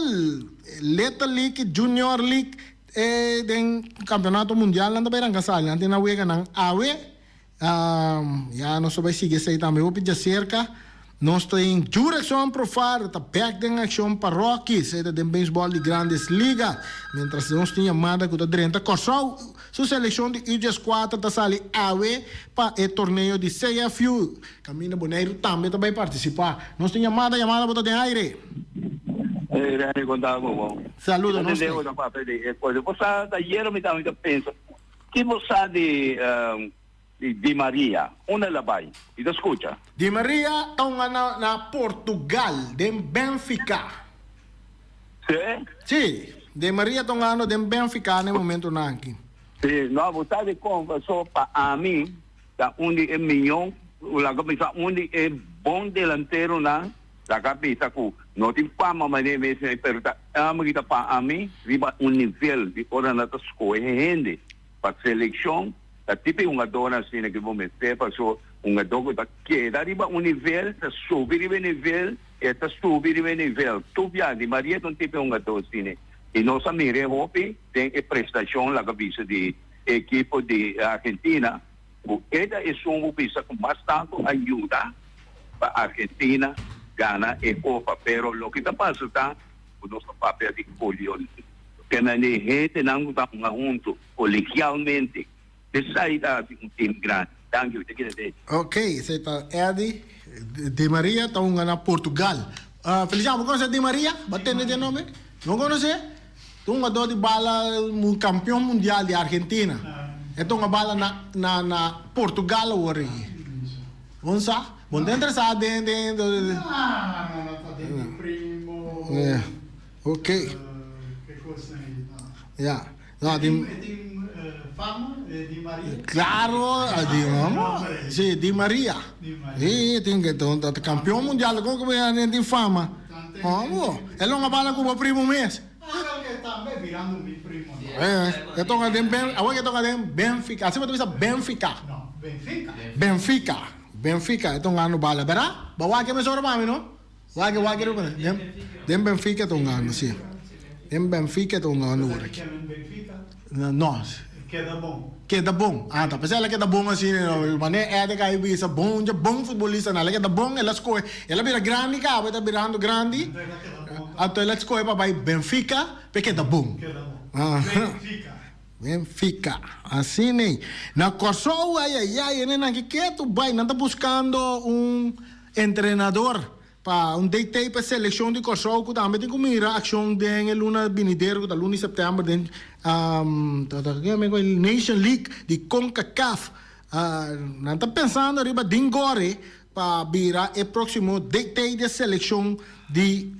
Little League, Junior League, den campeonato mundial, não está bem casado, não tem na wega, não. A ver, já não vai seguir isso aí também, vou pedir cerca. nós temos direção para fora, tá back em ação para Rocky, seja de beisebol de grandes ligas, mientras nós temos chamada que está dentro Corsol, sua seleção de U14 está sali awe para o torneio de CFU, Camina Boneiro também vai participar. Nós temos chamada para de aire. Rani contavo. Saludo, non devo da parte di cose. Possa da ieri mi dava pensa. Chi sa di Maria, una la vai. Ti ascolta. Di Maria está na Portugal, de Benfica. Sì? Sì, Di Maria está de Benfica no momento aqui. Sì, no, votate con so pa a me, da undi è mignon, la capita undi è buon delantero na, la capita ku. No ti fama ma ne mese per kita pa a me, riba un nivel di ora na ta scoende. Pa seleção, da tipo uma dona assim que vou meter para so uma dogo da que da riba um nível, da subir de nível, e da subir de nível. Tu via di Maria não tipo uma dona assim. E nós amire hopi tem a prestação lá cabeça de equipe de Argentina. Porque da é um pisa com bastante ajuda para Argentina ganhar a Copa, pero lo que está passando tá o nosso papel de polio. Que na gente não está junto colegialmente. Essa é um time grande. Thank you. Ok, você está Eddie Di Maria está na Portugal. Feliciano, você conhece Di Maria? Batendo de nome? Não conhece? Tu uma dor de bala, um campeão mundial de Argentina. Então uma bala na Portugal hoje. Vamos lá? Bom, dentro dessa dentro. Ah, non sta dentro primo. Ok. Che cosa è? Yeah. No, Di fama e di Maria. Claro, sì, Di Maria. Di Maria. Sì, tinha campeão mundial, como é de fama. Vamos. Ele não bala com o primo mês. Ah, che sta me virando il primo. Eu tô agora que Benfica. Acima tu Benfica. No, Benfica. Benfica, então ano bala, verá? Bawa que me sobra mami, não? Wage dem Benfica tô ano, sim. Dem Benfica tô ano Cosa ora. che chiama in Benfica? No. Queda bom. Queda bom. Ah, tá. Pensei ela queda bom assim, não. Mas é de cair bisa bom, já bom futebolista, não. Ela queda bom, ela escolhe. Ela vira grande, cara, tá virando grande. Então ela escolhe para Benfica, porque queda bom. Queda bom. Benfica. Benfica. Assim, né? Na Corsol, ai, né? Que tu vai, não tá buscando treinador para DT para seleção de Corsol, que também tem que mirar a ação de luna vindeiro, da luna de setembro, de Nation League de CONCACAF. Não tá pensando arriba Dingore para virar o próximo DT de seleção de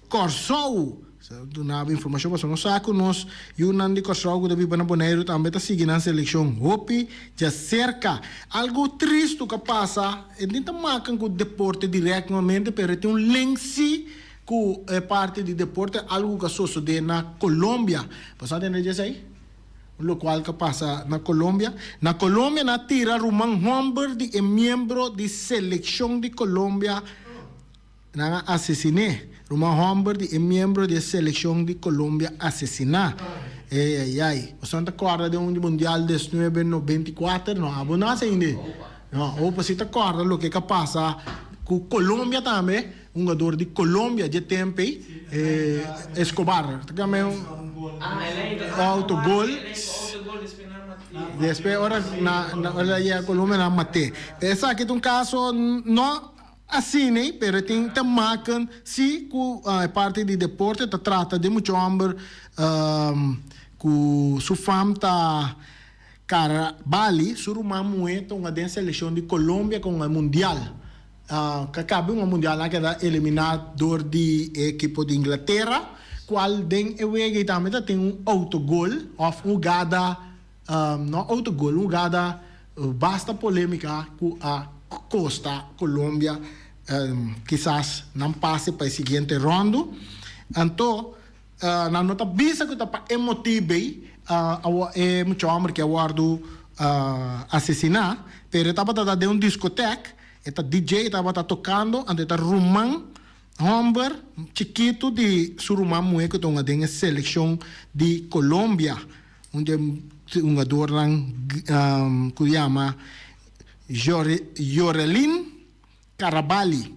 Corsol. Do na informação para nós saco nós e o nandi Corsol da Bibana Boneiro também está seguindo a seleção hopi já cerca algo triste que passa e não tá marcando com o deporte diretamente pero tem link com a parte de deporte algo que sucede na Colômbia passado né já sei o qual que passa na Colômbia na tira Roman Homber de membro de seleção de Colômbia na assassiné Roman Humbert é membro da seleção de Colômbia assassinado. O Santa Corda de Mundial de 1994, não, a bonança ainda. Não, ou você está corda, o que passa com Colômbia também, jogador de Colômbia de tempo, Escobar. Também autogol. Depois, ora, na Colômbia na mate. Essa aqui é um caso, não. Assim, né? Pero tem marcam se com a parte de deporte tá trata de muito homem com sua fama tá cara Bali suruma muito uma dessa seleção de Colômbia com o mundial que acaba um mundial lá que dá eliminador de equipe de Inglaterra qual den e também tem autogol of jogada não autogol jogada basta polêmica com a Costa Colômbia quizás não passe para o seguinte rondo. Então, na nota bisa que está para emotive é muito homem que aguardo assassinar, pero estava dando discoteca, está DJ estava tocando, então está Roman Homber chiquito de Surumam que está na seleção de Colômbia, onde um jogador que chama Yorelin Carabali.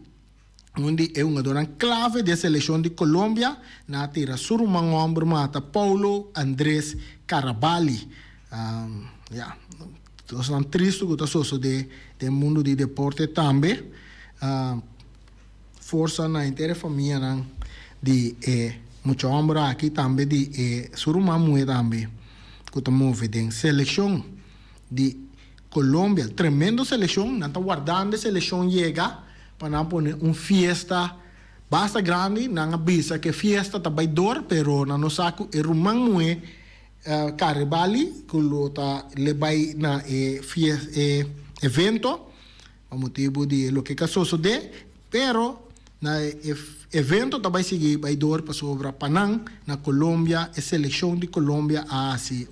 onde é um jogador clave da seleção de Colômbia, na tira surumang ombro mata Paulo Andrés Caraballi. Então, são tristes que está de mundo de deporte também. Força na inteira família de muito ombro aqui também de surumang mue também. Que está movendo seleção de Colômbia, tremendo seleção, não está guardando seleção chega para poner fiesta basta grande, não avisa que fiesta está vai dor, pero não saco e rumang mue Caraballi, que está lebai na evento, a motivo de lo que sucede, pero na evento também seguir vai dor para sobre Panang na Colômbia, a seleção de Colômbia assim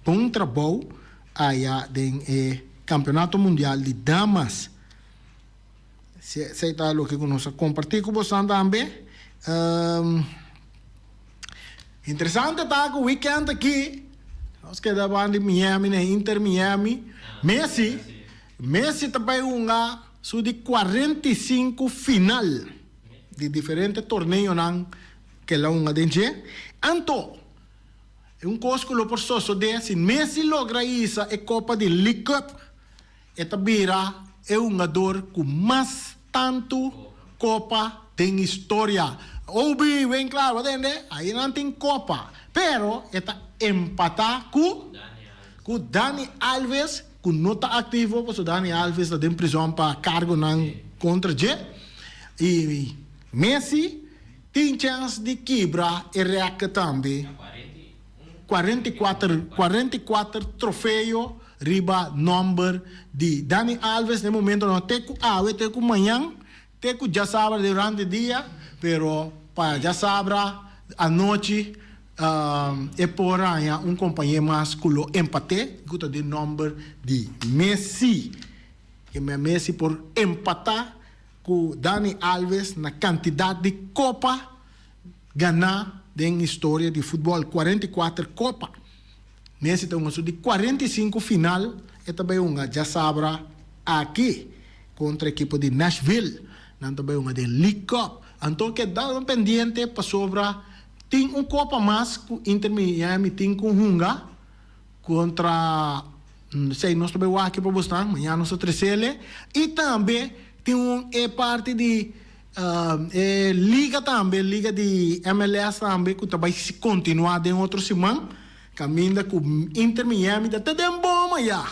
bom trabalho aí do campeonato mundial de damas. Se está o que nós compartilhar com vocês também. Interessante está que o weekend aqui, nós quedamos de Miami, né? Inter Miami. Messi também sub de 45 final de diferentes torneios que lá dentro. Então, coisa que lo posso de se Messi logra isso a Copa de League Cup, esta vira um jogador com mais tanto Copa tem história. Obi, bem claro, entende? Aí não tem Copa, pero esta empata com Dani Alves, que não está ativo, porque Dani Alves está em prisão para cargo contra Jet. E Messi tem chance de quebrar e reaca também. 44 troféus riba number de Dani Alves no momento não tem com manhã, tem com já sabra durante o dia, pero para já sabra a noite e por aí companheiro mais que lo empate, que está de number de Messi, que Messi por empatar com Dani Alves na quantidade de Copa ganhar em história de futebol, 44 Copa. Messi tem de 45 final, e também já sabra aqui, contra a equipe de Nashville, também de League Cup. Então, que dá pendiente para sobra, tem Copa mais, que Inter Miami tem com Hunga, contra, sei, nós também aqui para você, amanhã nós trazemos, e também tem parte de liga também, liga de MLS também, que também se continuar em outra semana, caminha com Inter Miami, até bem bom, já.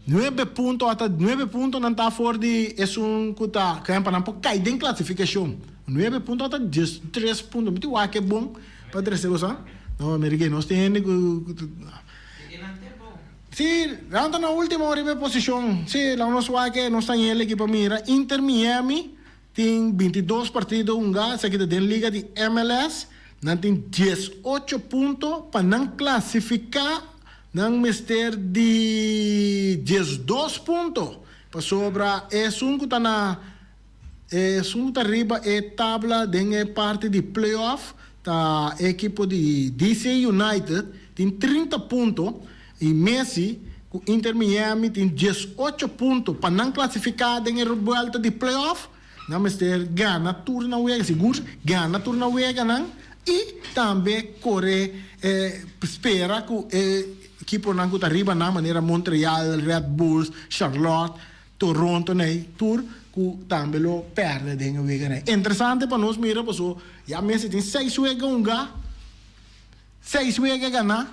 9 pontos, até 9 pontos não está fora de, é que está, que é para não cair em classificação. 9 pontos, até 3 pontos, muito que é bom, para 3 segundos, não, americano, nós temos sim, anda na última posição, sim, lá nós que nós temos ele aqui para mira, Inter Miami, tem 22 partidos, essa aqui da Liga de MLS, não tem 18 pontos para não classificar, não mister de 12 pontos. Para sobra, é um que está na arriba, é tabla de parte de playoff, tá a equipe de DC United, tem 30 pontos, e Messi, com Inter Miami, tem 18 pontos para não classificar em volta de playoff. Não, mas gana turna uega, seguro, gana turna uega, não? E também corre, espera que a equipe não está arriba na maneira Montreal, Red Bulls, Charlotte, Toronto, né? Tour, que também lo perde dentro uega, né? Interessante para nós, mira, porque já Messi tem 6 uega unga, 6 uega gana,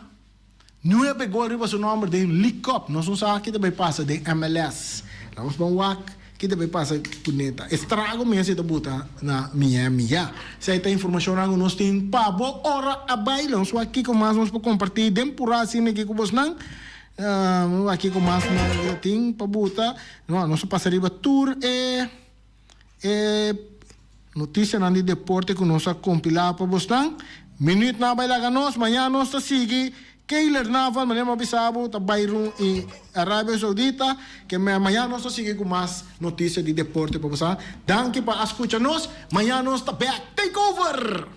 9 gols arriba seu nome de League Cup, nós não sabemos que também passa de MLS. Vamos para o que também passa puneta. Estrago mesmo da buta na Miami já. Se aí tem informação que nós temos para boa hora a baila, nós aqui com mais vamos para compartilhar temporada assim aqui com vocês não. Aqui com mais tem para buta. Nós passaria tour notícia na de deporte que nós compilar para vocês não. Minuto na baila nós, amanhã nós tá seguir Keiler Naval, manema bisabo, Bayron e Arábia Saudita, que amanhã nós seguimos com mais notícias de deporte para você. Danke para escutar-nos. Amanhã nós está back. Take over!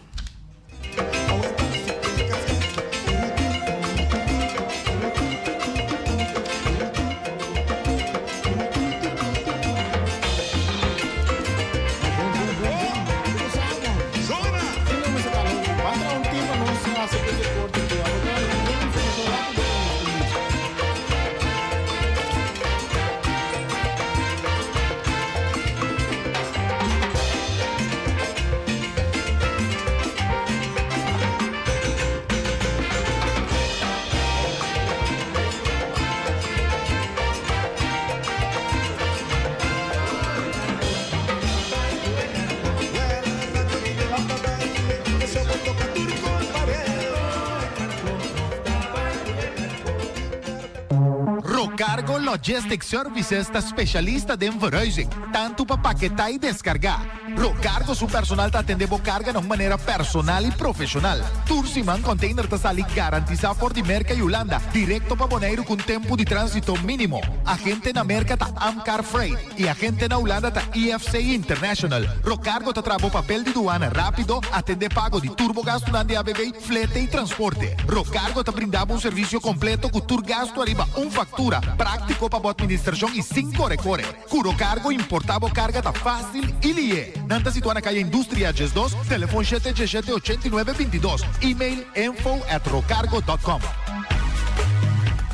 Rocargo Logistic Services está especialista em verhuizing, tanto para paquetar e descargar. Rocargo su personal te atende carga de maneira personal e profissional. Tursiman container te sali garantizado por di Merca e Holanda, directo para Bonaire com tempo de trânsito mínimo. Agente na Merca ta Amcar Freight e agente na Holanda ta EFC International. Rocargo te trabo papel de duana rápido, atende pago de turbogasto durante ABB, flete e transporte. Rocargo te brindava serviço completo com turgasto arriba factura, prático para a administração e 5 recore. Curo Cargo importava carga ta fácil e lie. Nanta situada na calle Industria Ges 2, telefone 717-8922, e-mail info@rocargo.com.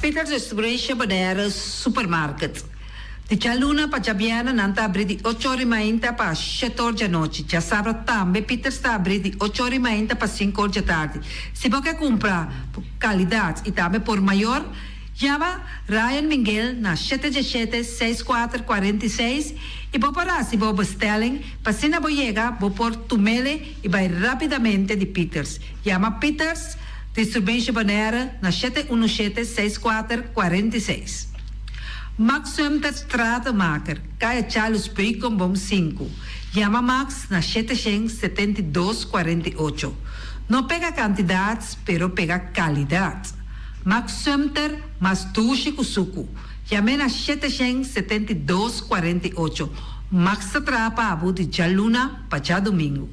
Peter's Distribution Bonaire Supermarket. Di Cialuna pa Giabiana nanta abri di 8 ore mainta pa 7 ore di notte. Già sabato tambe Peter sta abri di 8 ore mainta pa 5 ore di tardi. Se vuoi compra qualità e tambe por maior, chiama Ryan Miguel na 717-6446 e può pararsi per bestelling, passina boiega, può por tumele e vai rapidamente di Peters. Chiama Peters Distribution Bonaire na 717-6446. Max Sumter Stratenmaker, Kaya Charles Bacon Bom 5. Chiama Max na 772-48. Não pega quantidades, pero pega qualidade. Max Sumter, mas tushi kusuku. Chiama na 772-48. Max Trapa Abu de Jaluna, para domingo.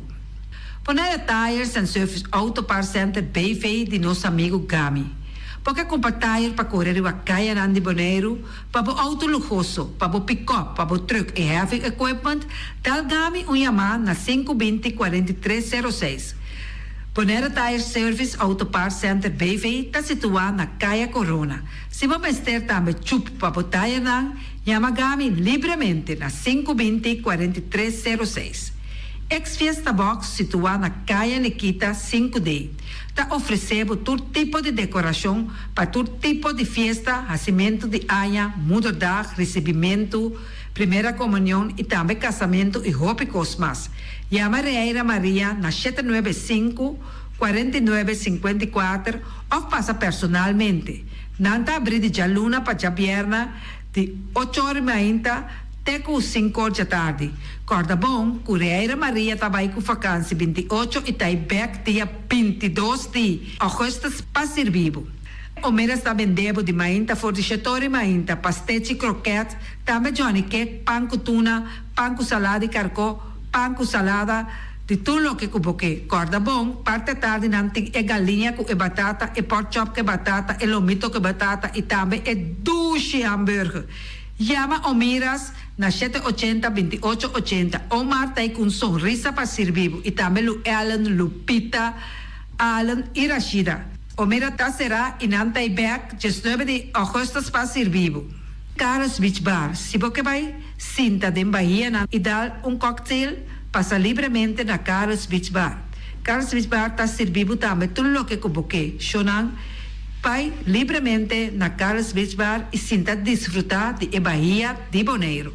Ponere Tires and Service Auto Parts Center BV de nosso amigo Gami. Porque comprar tire para correr o Caia Nandi Bonaire, para o auto luxuoso, para o pick-up, para o truck e heavy equipment, tal Gami Yamaha na 520-4306. Bonaire Tire Service Auto Parts Center BV está situado na Caia Corona. Se você ter também chup para o tire nan, chama Gami livremente na 520-4306. Ex-Fiesta Box situada na Caia Nikita 5D. Está oferecendo todo tipo de decoração para todo tipo de festa, nascimento de anha, mudança, recebimento, primeira comunhão e também casamento e roupa cosmas. Chama Reira Maria na 795-4954 ou passa personalmente. Nanta abrir de Jaluna para Jabierna de 8 horas ainda até com 5 horas da tarde. Corda bom, Reira Maria trabalha com vacância 28 e está back dia 22 de agosto para ser vivo. O Mera está vendendo de mainta, fornecedor mainta, pastete croquete, também Johnny Cake, pão com tuna, pão com salada e carcó, pão com salada, de tudo o que cuboque. Corda bom, parte tarde nanti é galinha com batata, e pork chop com batata, e lomito com batata, e também é duche hambúrguer. Chama Omiras na 780-2880. Omar está com sorriso para ser vivo. E também o Alan, Lupita, Alan e Rashida. Omira tá será e não está back 19 de agosto para ser vivo. Carlos Beach Bar. Se você vai cinta de Bahia e dar cocktail, passa livremente na Carlos Beach Bar. Carlos Beach Bar está ser vivo também. Tudo o que cuboque. Shonan. Vai livremente na Carlos Beach Bar e sinta desfrutar de Bahia de Bonaire.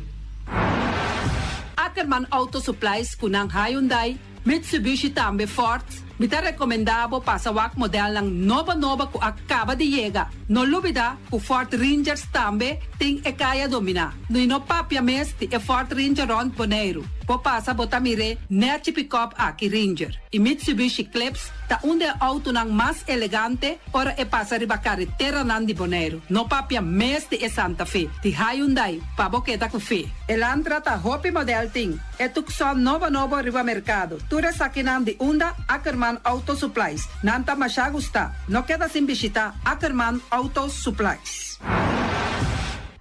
Ackerman Auto Supplies kunang Hyundai, Mitsubishi também Ford, me tá recomendado para o modelo ng nova que acaba de chegar. No lubida, o Ford Rangers também tem e kaya domina. No papia mes de Ford Ranger on Bonaire. Po passa botamire net pick-up aqui Ranger. E Mitsubishi Eclipse tá auto nang mas elegante ora e passa riba carretera nan di Bonaire. No papia mes de Santa Fe. Di Hyundai, pa boqueta com fe. Elantra tá hopi model ting. E tukson novo riba mercado. Tura sakinan di unda Ackerman Auto Supplies. Nanta masyagusta. No queda sin bisita Ackerman Auto Supplies.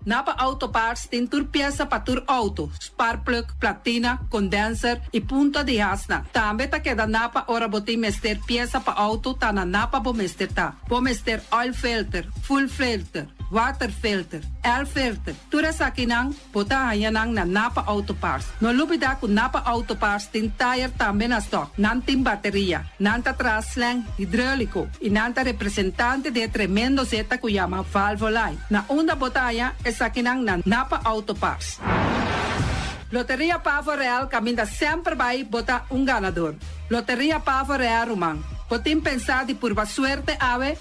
Napa Auto Parts tem tur pieza para tur auto, spark plug, platina, condenser e punta de hasna. Também tá queda Napa ora botim mester pieza para auto tá na Napa bo mester tá. Bo mester oil filter, full filter, water filter, air filter. Tura sa kinang bota hayanang na Napa Auto Parts. No lubida ku Napa Auto Parts tin tire também na stock. Nantim bateria, nanta traslang hidráulico e nanta representante de tremendo zeta ku yama Valvoline. Na unda botaya sa kinang na Napa Auto Parts. Loteria Pavo Real caminha sempre vai botar ganador. Loteria Pavo Real Rumang. Potim pensar de por suerte ave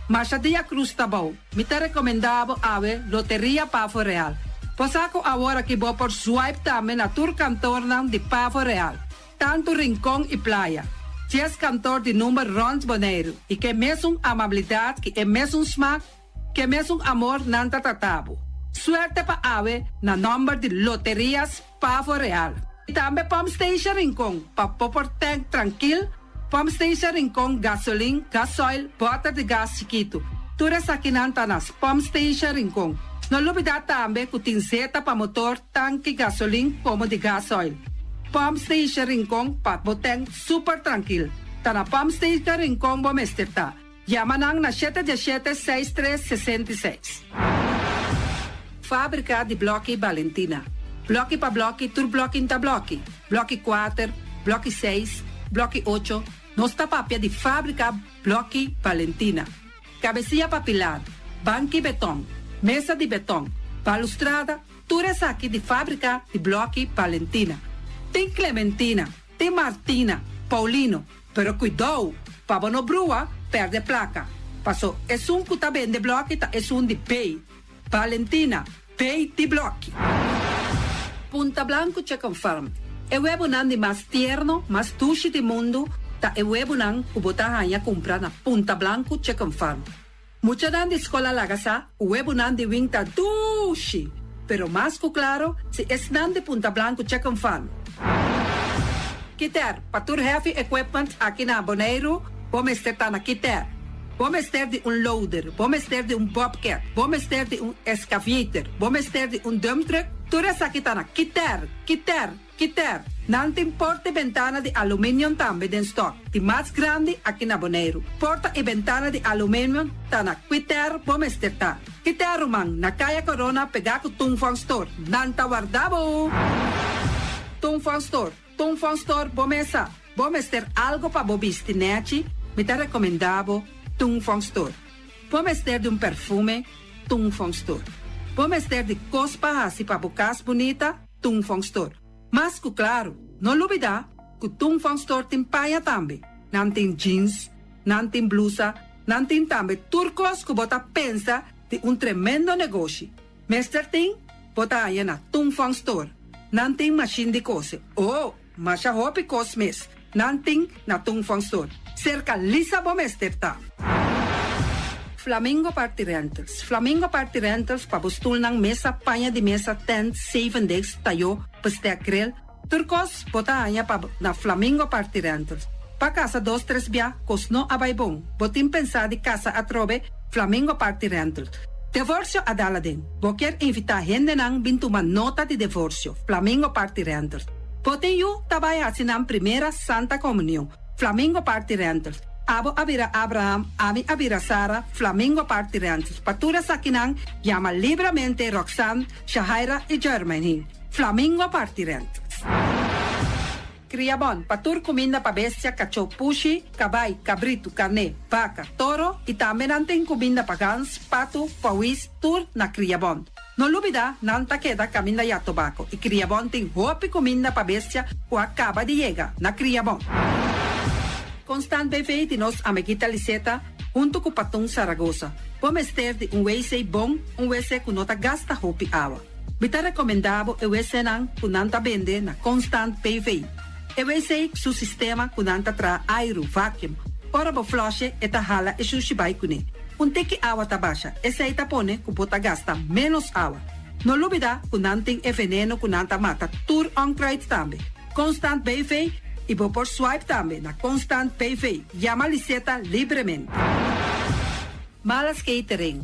Machadia Cruz Tabau. Me te recomendavo ave Loteria Pavo Real. Posako agora que vou por swipe também na tour cantor de Pavo Real. Tanto Rincón e Playa. 10 cantor de número Rons Boneiro. E que mesmo amabilidade, que é mesmo smaak, que mesmo amor nanta tatabo. Suerte pa ave na number de Loterias Pavo Real. E também Pump Station Rincón, pa popor tank tranquil. Pump Station Rincón, gasolina, gasoil, bota de gás chiquito. Tura sakinanta nas Pump Station Rincón. No lubida também que tem seta pa motor, tanque gasolina como de gasoil. Pump Station Rincón, pa boteng super tranquil. Ta na Pump Station Rincón bom esterta. Yamanang na 717-6366. Fábrica de Bloque Valentina. Bloque pa bloque, tur bloque inta bloque. Bloque 4, bloque 6, bloque 8. Nossa papia de fábrica Bloque Valentina. Cabecilla papilar, banque betão, mesa de betão, balustrada, tudo isso aqui de fábrica de Bloque Valentina. Tem Clementina, tem Martina, Paulino, pero cuidado, para não brua, perde placa. Passou, é que tá bem de bloque, é de pay. Valentina, pay de bloque. Punta Blanco Chicken Farm. É o ebunan de mais tierno, mais tushi do mundo, ta e ebunan o botahanha comprar na Punta Blanco Chicken Farm. Mucha dan de escola lagasa, o ebunan de winta tushi, pero mais que claro, se es nan de Punta Blanco Chicken Farm. Kiter, patur heavy equipment aqui na Boneiro, vamos ter na Kiter. Vamos ter de loader, vamos ter de bobcat, vamos ter de excavator, vamos ter de dump truck. Tudo isso aqui na Kiter. Não tem porta e ventana de alumínio também em stock. De mais grande aqui na Boneiro. Porta e ventana de alumínio tá na Kiter, vamos ter tá. Kiter, man, na Caia Corona, pegar com Tungfang Store. Não tá guardado. Tungfang Store, vamos ter algo para bobistinete, me tá recomendado Tungfang Store. Vamos ter de perfume, Tungfang Store. Vamos ter de cospa assim para bocas bonita, Tungfang Store. Mas que claro, não olvidar que Tungfang Store tem paia também. Não tem jeans, não tem blusa, não tem também turcos que bota pensa de tremendo negócio. Mester tem, bota aí na Tungfang Store. Não tem machine de cose. Mas a roupa cosmes. Não tem na Tungfang Store. Cerca lisa bomester tá. Flamingo Party Rentals. Flamingo Party Rentals para bustul ng mesa, panha de mesa, tent, 7 days, tayo, pasteakrel. Turcos, bota anya pa na Flamingo Party Rentals. Pa casa 2-3 bia, kosno abay bong. Botin pensa di casa atrobe, Flamingo Party Rentals. Divorcio adala din. Boker invita gente nang bintuman nota de divorcio. Flamingo Party Rentals. Botin yu tabay asinang primera Santa Comunión. Flamingo Party Rentals. Abo abira Abraham, ami abira Sara, Flamingo Party Rentals. Patura sakinang, llama libremente Roxanne, Shahaira y Germany. Flamingo Party Rentals. Criabon, patur comida pa bestia, cachorro pushi, cabay, cabrito, carne, vaca, toro y también anten comida pa gans, pato, pawis, tur na Criabon. No olvida, nanta queda camina ya tobacco y Criabon tem hopi comida pa bestia o acaba de llegar na Criabon. Constant BV de nos amiguita Liseta, junto com Patung Zaragoza. Vamos ter de WC bom, WC que nota gasta hopi água. Bita recomendado o WC nan que nanta vende na Constant BV. O WC su sistema que nanta tra aero, vacuum. Ora bo flush eta hala e sushibay kune. Tiki água tabasha, essa aí tapone que bota gasta menos água. No olvida que nanting e veneno que nanta mata tur on crate também. Constant BV e vou por swipe também na Constant PV. Llama Liseta livremente. Malas Catering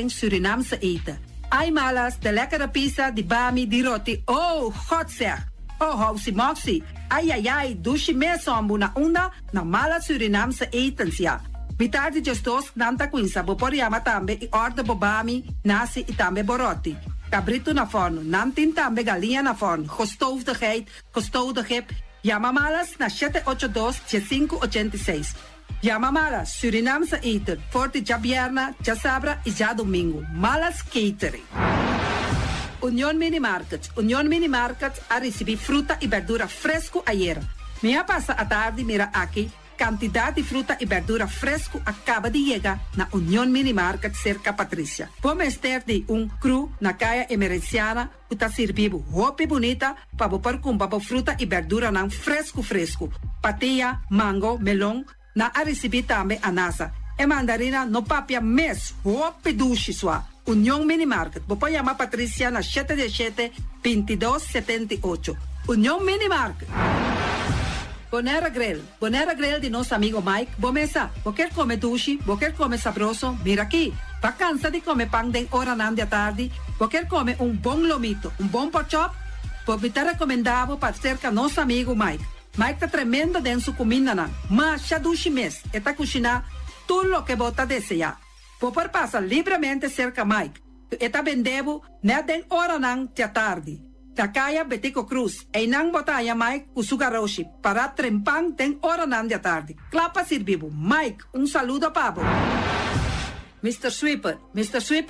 Surinamse eten. Ai malas, de lekkere pizza, de bami, de roti. Oh, God zeg. Oh, housi moxie. Ai, dushi me sombu na onda na malas Surinamse etens ja. Bitardi gestos nanta quinsa, vou por llama também e order bo bami, nasi e também boroti. Cabrito na forno, nantin também galinha na forno. Gestoofde gip. Llama malas na 782-1586. Llama malas, Surinamse eten, forte já vierna, já sabra e já domingo. Malas Catering. Union Mini Market a receber fruta e verdura fresco ayer. Minha passa a tarde mira aqui, cantidad de fruta y verdura fresco acaba de llegar na Unión Mini Market cerca Patricia. Vamos estar de un cru na calle emergenciana que está servindo roupa bonita para bopar com fruta e verdura nan fresco. Patia, mango, melão, na a receber também anasa. E mandarina no papia mes, roupa duche sua. União Mini Market. Vou chamar Patricia na 717-2278. União Mini Market. Bonera Grill de nosso amigo Mike. Bomesa, vou quer comer duche, vou quer comer sabroso. Mira aqui, tá cansa de comer pão de hora nan da tarde, vou quer comer bom lomito, bom porchop. Vou me tá recomendado para cerca nosso amigo Mike. Mike tá tremendo dentro sua comida nan, mas já duche mes, e tá cozinhar tudo o que bota desejar. Vou passar livremente cerca Mike, e tá vendendo na den hora nan da tarde. Takaya Betico Cruz, e nang botaya Mike Usugaroshi, para trempang den hora nan da tarde. Clapa servivo. Mike, saludo pabo. Mr. Sweeper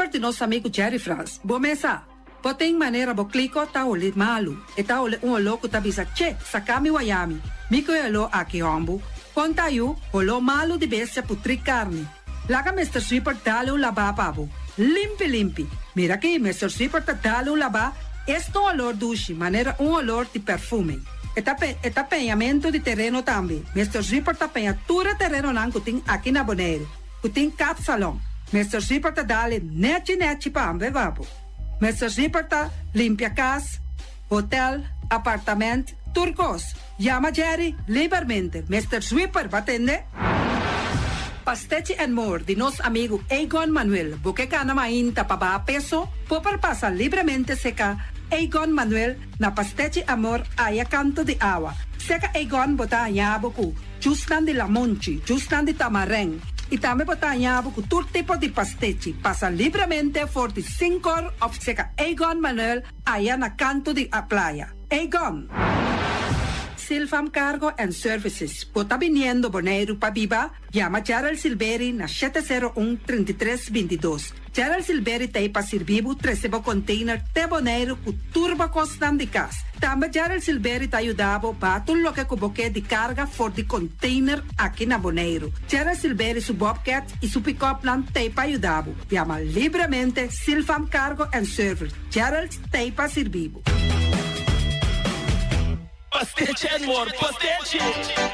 de nosso amigo Jerry France. Bomesa, poteng maneira bo kliko ta oli malu, e ta oli louco ta bisa che, sakami wayami. Miko elo aki hombu, conta yu, olo malu di bestia putri carne. Laga Mr. Sweeper dale laba pabo. Limpi. Mira aqui, Mr. Sweeper ta dale laba. Este olor duche, maneira olor de perfume. Eta penhamento de terreno também. Mr. Zipper ta penha tura terreno nan kuting aqui na Bonaire. Kuting cat salon. Mr. Zipper ta dale neti pa ambe vapo. Mr. Zipper ta limpia casa, hotel, apartamento, turcos. Llama Jerry livremente. Mr. Zipper va atender. Pastechi and More de nosso amigo Egon Manuel. Porque cana mainta pa ba peso, popar pasa livremente seca Egon Manuel na Pastechi Amor aya canto de agua. Seca Egon bota anhaboku, justan de lamonchi, justan de tamareng. E também bota anhaboku todo tipo de pastechi. Pasa livremente for the 5 horas of seca Egon Manuel aya na canto de a playa. Egon. Silfam Cargo and Services. Bota viniendo Bonaire pa Biba, llama Gerald Silveri na 701-3322. Gerald Silveri te pa servivo 13 container te Bonaire ku turba costan de cas. Também Gerald Silveri te ayudavo pa tudo lo que cuboque de carga for de container aqui na Bonaire. Gerald Silveri su Bobcat e su pick-up plan te pa ayudavo. Llama livremente Silfam Cargo and Service. Gerald te pa servivo. Pastiche and More, pastiche.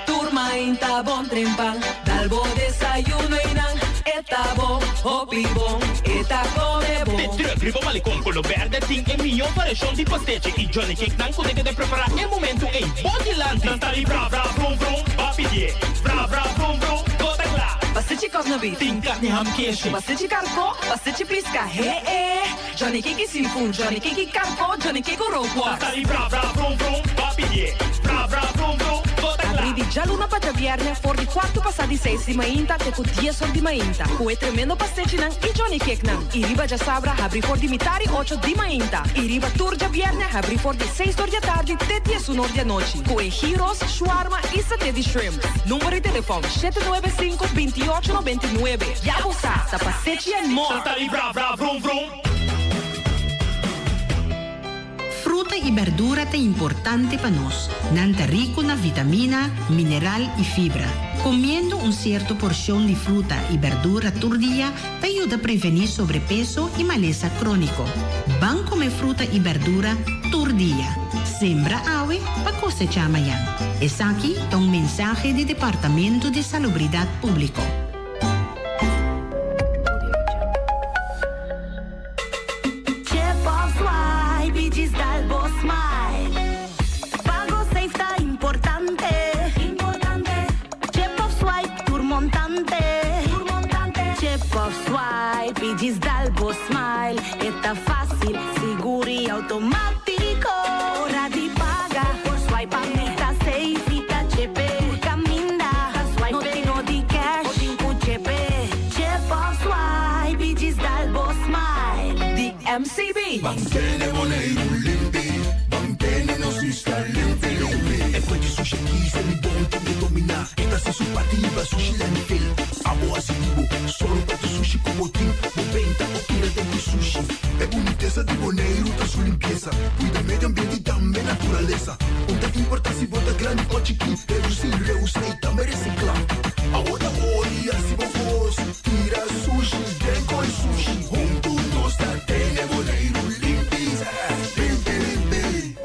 Turma inta bon trempang, dalbo desayuno inang, eta bon, hopi bon, eta come bon. Te trögrivo malicom con lo verde, ting e mio fare show di pastiche. I Johnny Cake nan cu de preparar e momento e body land. Nantali bra vrum vrum, papi die. Bra vrum vrum, gota gla. Pastiche cosnobi, ting carne ham keshi. Pastiche carco, pastiche pisca, Johnny Cake seafood, Johnny Cake carco, Johnny Cake roquo. Nantali bra vrum vrum, papi die. Bra vrum vrum, gota gla. Abri di già luna pa viernes, for di quarto passati 6 di mainta, te cu 10 ori di mainta. Cu e tremendo pastiche nan, i Johnny Cake nan. I riba già sabra, abri for di mitari 8 di mainta. I riba tour già viernes, abri for di 6 ori di tardi, te 10 ori di noci. Cu e gyros, shawarma e satè di shrimp. Numero di telefono 795-2899. Ya usa, sa Pastiche and More. Nantali bra vrum vrum. Fruta y verdura tan importante para nos, nanta rico na vitamina, mineral y fibra. Comiendo una cierta porción de fruta y verdura por día te ayuda a prevenir sobrepeso y maleza crónico. Van comer fruta y verdura por día. Sembra ave para cosechar mañana. Es aquí un mensaje del Departamento de Salubridad Público. Digis dalbo smile, eta fácil, seguro y automático. Hora de pagar por swipe, amita safe, ita chepe. Caminda, swipe, no di cash, o dinco chepe. Chep of swipe, digis dalbo smile. Di MCB. Mantene Bonaire limpi, mantene nos isla limpi. E poi di sushi chi se mi bonto mi domina. Esta se su pativa, sushi landfill. Amo asitivo, solo para tu sushi como team. 90 o kilo de sushi. É boniteza de Bonaire, tá sua limpeza. Cuida meio ambiente e também natureza. naturaleza. Onde importância bota grande ou chiqui, reusar e também reciclar. Agora olha se vos tira sushi, deco e sushi. Juntos da tele boneiro limpis, limpi, limpi.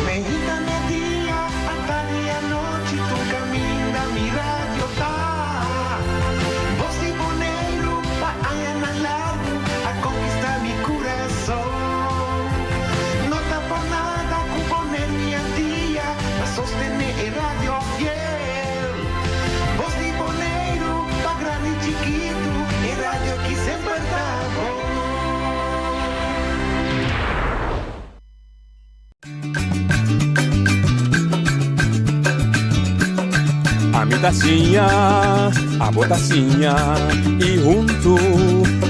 Mexicana dia, a tarde e a noite, tu caminha, mi radio tá. Voz de boneiro, pa na largo, a conquistar mi coração. Não tá por nada, com boneiro minha dia, a sostener a radio fiel. Voz de boneiro, pa grande e chiquito, a radio que sempre tá bom. A mi tacinha, a botacinha e junto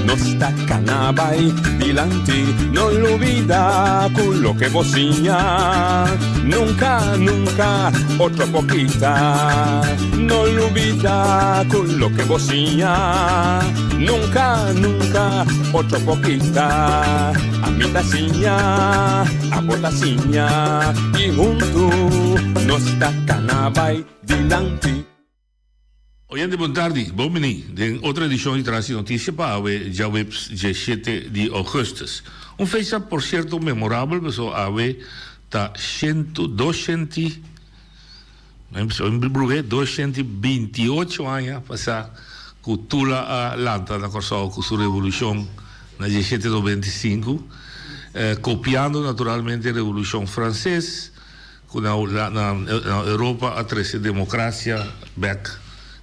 nos tacanabay dilante, no olvida con lo que vocinha, nunca, nunca otro poquita, no olvida con lo que vocinha, nunca, nunca otro poquita. A mi tacinha, a botacinha e junto nos tacanabay dilante. Oyente, boa tarde. Bom menino. De outra edição de Traz Notícia para o dia 17 de agosto. Feita, por certo, memorável, mas a está 228 anos passar com Tula a Lanta na Corsal com sua revolução na 1795, copiando naturalmente a Revolução Francesa, na Europa a trazer democracia back,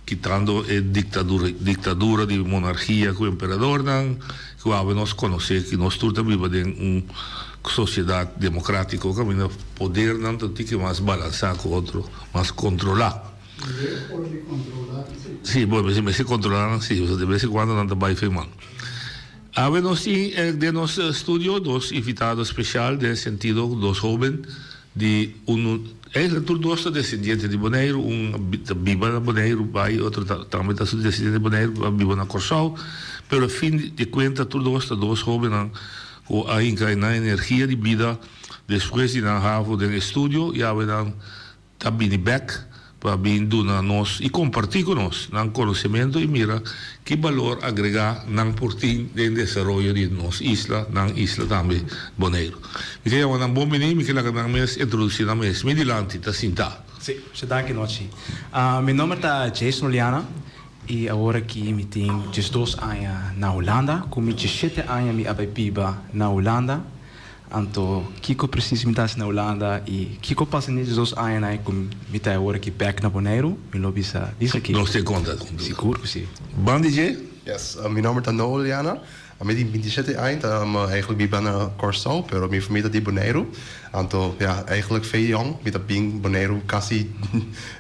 quitando a ditadura de monarquia com o imperador, que nós conhecemos que nós todos vivemos em uma sociedade democrática, que o poder não tem que mais balançar com o outro, mais controlar. Sim, mas se controlar, sim, de vez em quando não vai fazer mal. Nós de nosso estúdio, dois invitados especiais, nesse sentido, dois jovens, de todos dois descendentes de Bonaire, vive na Bonaire, outro também descendente de Bonaire, vive na Corsal, mas a fim de contas, todos dois jovens com a energia de vida, depois de na do estúdio, e agora também back, para vir a nós e compartilhar com nós no conhecimento e mira que valor agregar no portinho de desenvolvimento de nossa isla, na isla também Bonaire. Me quero um bom menino, me quero introduzir a mesa. Me dilante, tá sinta. Sim, danke noite. Meu nome é Jason Oliana e agora aqui me tenho 12 anos na Holanda, com 17 anos me abebiba na Holanda. Anto Kiko precies mitas na Holanda e Kiko passa nesses 2 anos com mita agora aqui back na Bonaire, me lobby sa disse aqui. Não sei conta. Seguro que sim. Bom DJ? Yes, mijn naam is Oliana. Met die 27 eind, eigenlijk ben ik naar Corsal, maar mijn familie is Bonaire. Anto, ja, eigenlijk veel jong, met dat bing Bonaire, quasi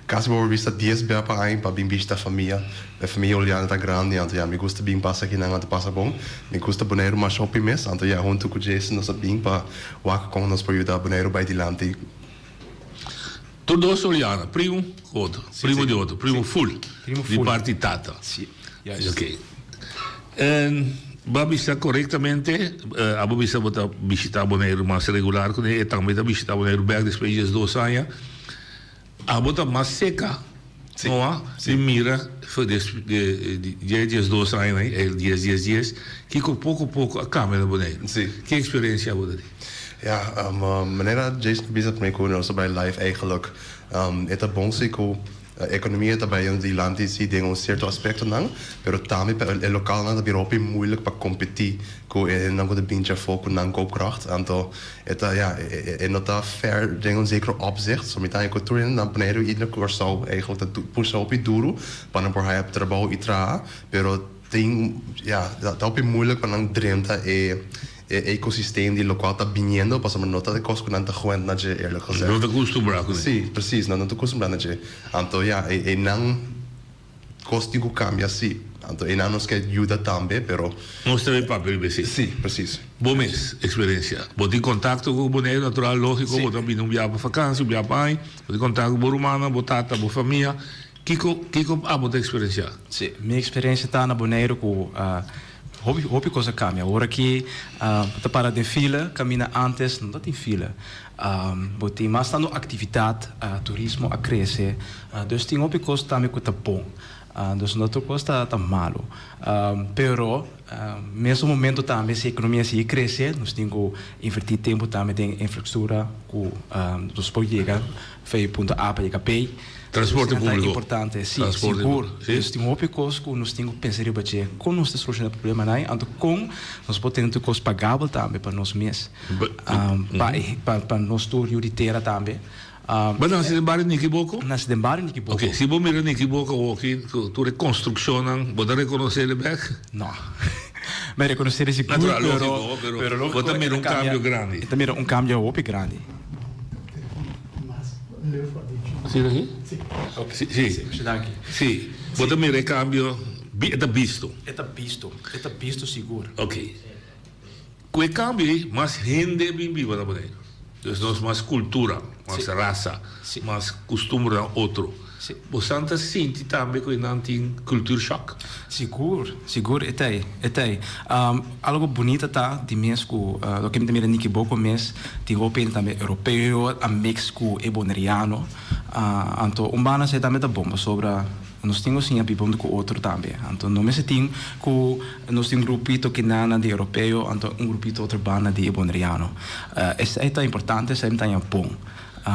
waar we staan 10 bij eind, maar bing bista familie. De familie Oliana is grande, anto ja, me gusta bing passa aqui na ante passa bom. Me gusta Bonaire maar shopping mes, anto ja, junto com Jason nós bing pa waka com nós período Bonaire bij dilante. Todos Oliana, primo outro, primo de outro, primo full, de parte tata. Sim. Ok. Babi está corretamente, a Babi está a visitar Bonaire mais regular, e também a visitar Bonaire back depois de 2 anos. A bota mais seca, não é? Se mira, foi de 2 anos, 10 que com pouco a pouco a câmera Bonaire. Sim. Que experiência você tem? Ja, meneer Jason bezig mee kunnen als bij live eigenlijk. Het is bon zeker. Economia daarbij in die land is die dingen een certo aspecto nang, pero también el local nang dat Europa moeilijk para competir con nang de binja folk nang koopkracht. Anto eta ja en dat fair dingen zeker opzicht. Zo met aan cultuur in dan beneden iedere Corsal eigenlijk dat push op duro, para por hij trabalho e tra, pero ding ja dat op moeilijk para nang drenta ecosysteem die lokaal está viniendo, passa uma nota de coisa que não está jogando na je eerlijk gezegd. Não está acostumado. Sim, precies, não está acostumado na je. Então, ja, não costigo cambia, sim. Então, não nos quer ajuda também, pero. Nós também papel bem. Sim, precies. Bom mês, experiência. Vou ter contato com o Bonaire natural, lógico, vou também não viajar para vacância, viajar para aí, vou ter contato com o Romana, vou tata, vou família. Kiko, vou ter experiência. Sim, minha experiência está na Bonaire com Hobby coisa cambia. Agora que tá para de fila, caminha antes, não tem fila. Tem mais tendo atividade, turismo a crescer. Dus tem hobby coisa também que tá bom. Dus não outra coisa tá malo. Pero mesmo momento também se a economia se crescer, nós temos que invertir tempo também em infraestrutura que nós podemos chegar, foi ponto A para chegar B. Transporte público. É importante, sim, seguro. Dus tem hobby coisa que nós temos que pensar em bater. Com nós solucionar o problema não, então com nós podemos ter coisa pagável também para nós mesmos, para nós priorizar também. Mas não se dembara nem que pouco? Não se dembara nem que pouco. Ok, se você mira nem que pouco aqui, tu reconstrução, você reconhecer ele bem? Não. Mas reconhecer esse curso, pero você mira um cambio grande. Também um cambio muito grande. Sim, aqui? Sim. Sim. Sim. Você mira cambio, é visto. É visto seguro. Ok. Com o cambio, mais gente vive na maneira. Dus nós mais cultura, mais raça, mais costume da outro. Você sente também que não tem culture shock? Seguro, é. Algo bonito tá de México, do que me mira Nicky Boko mes, de Europa também europeu, a México e boneriano. Então, bana se também tá bom sobre nós temos sim a bibom com outro também. Então, não me se tem que nós temos grupito que nana de europeu, então grupito outro bana de boneriano. Isso é importante, isso é bom.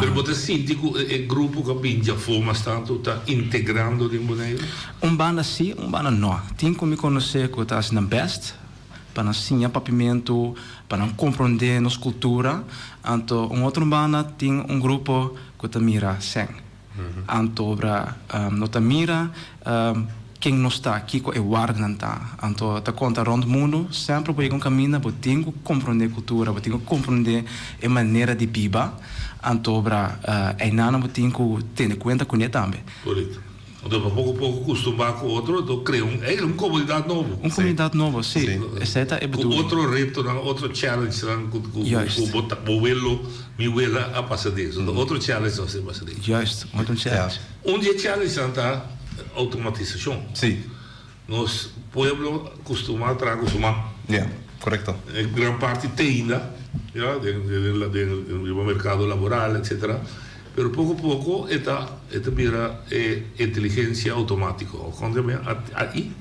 Pero você sente que o grupo que pinja forma tanto está integrando de maneira? Banda sim, banda não. Tem que me conhecer que está sendo best, para nós sim papimento, para nós compreender nossa cultura. Então, outro banda tem grupo que está mira sem. Então, nós está mira quem não está aqui com o guarda está. Então, está conta rond o mundo, sempre para ir com caminho, para tem que compreender a cultura, para tem que compreender a maneira de viver. Então, ainda tem que ter conta com ele também. Correto. Então, pouco a pouco acostumar com o outro, então cria uma comunidade nova. Uma comunidade nova, sim. Outro reto, outro challenge, com o abuelo, minha abuela a passar disso. Outro challenge você passa disso. Justo, outro challenge. Dia challenge está automatização. Sim. Nós, pueblo, costumamos acostumar. Correcto. Gran parte ainda, do mercado laboral, etc. Pero pouco a pouco esta vira inteligência automática. Quando é AI?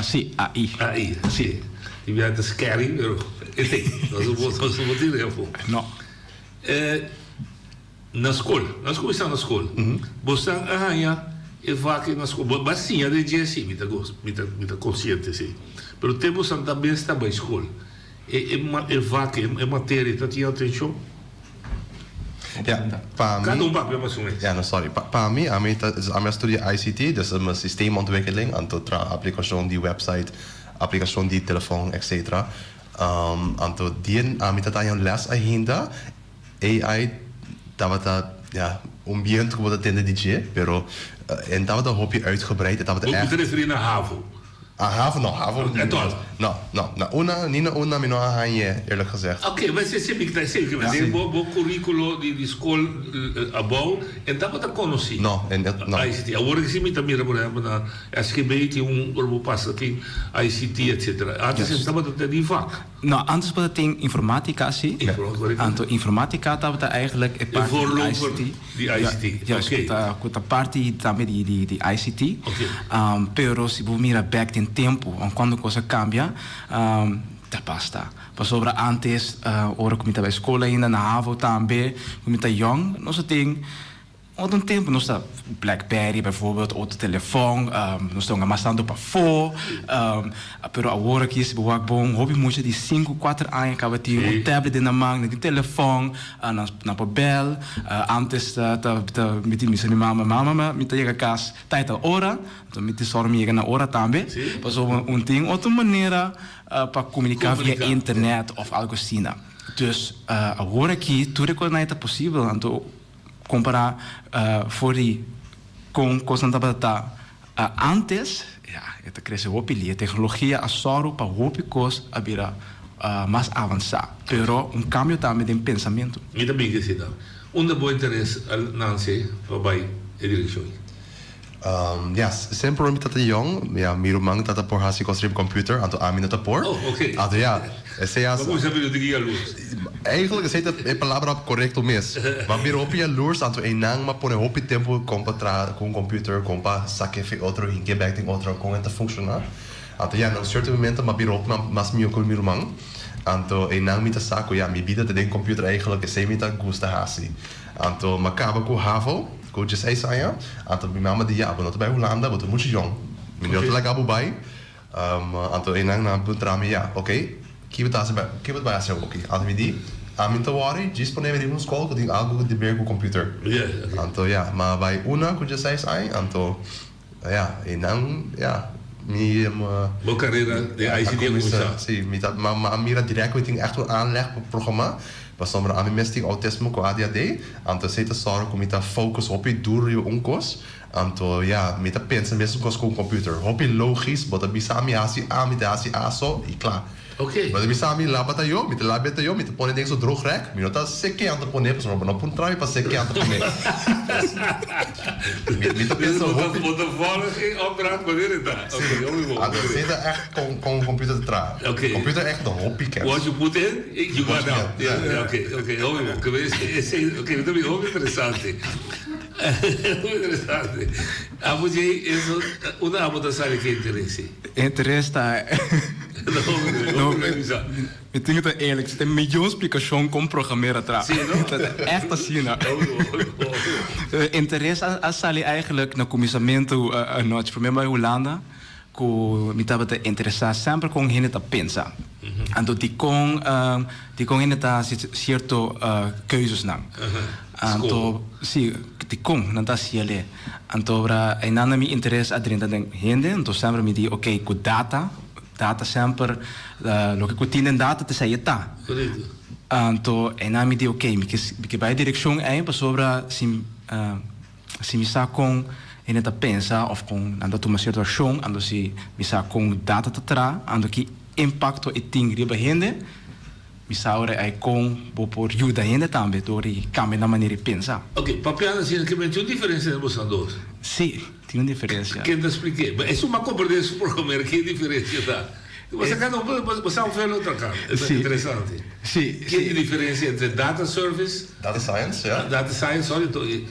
Sim, AI. AI, sim. E via é scary, pero nós vamos dizer um pouco. Não. Na escola, nós começamos na escola. Você arranha e vai na escola. Mas sim, a gente é assim, me está consciente, sim. Pero temos também estar na escola. É matéria, está tinha atenção? Cada papel mais ou menos. Ja, sorry. Para mim, a minha studie ICT, dus een systeemontwikkeling, en tot applicatie die website, applicatie die telefoon, etc. En tot die, met dat een les agenda, AI, dat ja, ambiente como dat in de DJ, pero en dat we hoop je uitgebreid, dat we echt. Moet je refereren naar HAVO? HAVO. Niet una mino hanje, eerlijk gezegd. Oké, maar ze hebben ik zeker. Maar ze hebben curriculo die school abouw en dat wat ik conheci. No. ICT. Agora que se me também por exemplo na SQB tinha grupo passa aqui ICT etc. Antes estava até de vac. Nou, antes was het informatica, zie. Anto informatica dat eigenlijk een part die ICT. Ja, com a parte também de ICT. Pero se você mira back in tempo, quando a coisa cambia, tá basta. Pas sobre antes, ora como estava escola ainda na HAVO também, como estava young, nós tem outro tempo, nós tá BlackBerry bijvoorbeeld, outro telefone, nós estamos amassando para fora, pero agora aqui se boa bom, hobby muito de 5, 4 anos, acaba de um tablet na mão, um telefone, na papel, antes me disse minha mama, me chega a casa, tá hora, então me disse me chega na hora também, pas sobre tem outra maneira para comunicar via internet of algo assim. Dus agora aqui tudo é possível, então comparar com coisas que antes, esta cresce o a tecnologia a soro para o coisa a virar mais avançada, pero cambio também de pensamento. E também que se dá. Onde bom interesse Nancy para vai a direção? Ja, sempre om dat jong, ja, mirumang dat por hasi construir computer, anto amin dat por. Oh, oké. Anto ja, Mas hoe sabe de dia luz? Eigenlijk is het palavra correcto mes. Maar miro op je loers, anto enang ma pone hopi tempo compa com computer, compa saque fe outro hinke back ting outro com enta funcionar. Anto ja, no certo momento ma biro op mas mio com mirumang. Anto enang mita saco ja, mi bida te den computer eigenlijk is mita gusta hasi. Anto makaba ku havo. Coach is Isaiah, anto mi mama dia abonot bij Holanda, wat moet je jong. Mi not like abu bij. Anto enang na buntrami ja, oké. Keep it bij as oké. Anto mi di. Amin te worry, disponível in school, que algo de bergo computer. Ja. Anto ja, maar bij una coach is Isaiah, anto ja, enang ja. Mijn carreira de ICT começar. Sim, maar mira direct we ting echt een aanlegprogramma. Was sommige aan mesting autisme com ADHD, anto se te sorry com ita focus op je doel je onkos, anto ja, met a pensa mesmo com computer. Op je logisch, bota bisami asi amidasi aso e klaar. Oké. Bota bisami labata yo, met labata yo, met pone ding zo droog rek, minota seque aan te poner, pas no pun trai pas seque aan te poner. Met a pensa op bota fora geen opdracht wanneer daar. Oké, oké. Anto se te echt com computer te tra. Oké. Computer echt de hobby kent. What you put in, you got out. Ja, oké. Oké, dat is heel interessant. Heel interessant. Abuje is una abotasari que interesse. Interessa. No, ik denk dat eerlijk is. Een miljoen explicatie com programmeren tra. Zie je dat? Echt als zien. Interesse als sali eigenlijk na comissamento notch. Voor mij bij Holanda. Ko mitaba te interessa sempre con hine ta pensa. Anto die kon hine ta certo keuzes nang. Anto si die kon nanta siele. Anto bra enana mi interesse adrenta den hinde. Anto sempre mi di okay ku data sempre lo che kutinen data te sei ta. Anto enana mi di okay mi che bij direction ei pa sobra sim mi sa con in het pensa of con ando tu uma situação ando si misa con data tra ando ki impacto e ting riba hende misa ora ai con por ajuda hende tambe tori cambia na maneira de pensar. Ok, papiana assim que tem diferença entre vocês dois. Sim, tem uma diferença. Que te expliquei, mas é uma compreensão por comer que diferença dá. Você cada você faz outra cara. É interessante. Sim. Que é a diferença entre data service, data science, ja. Data science, sorry.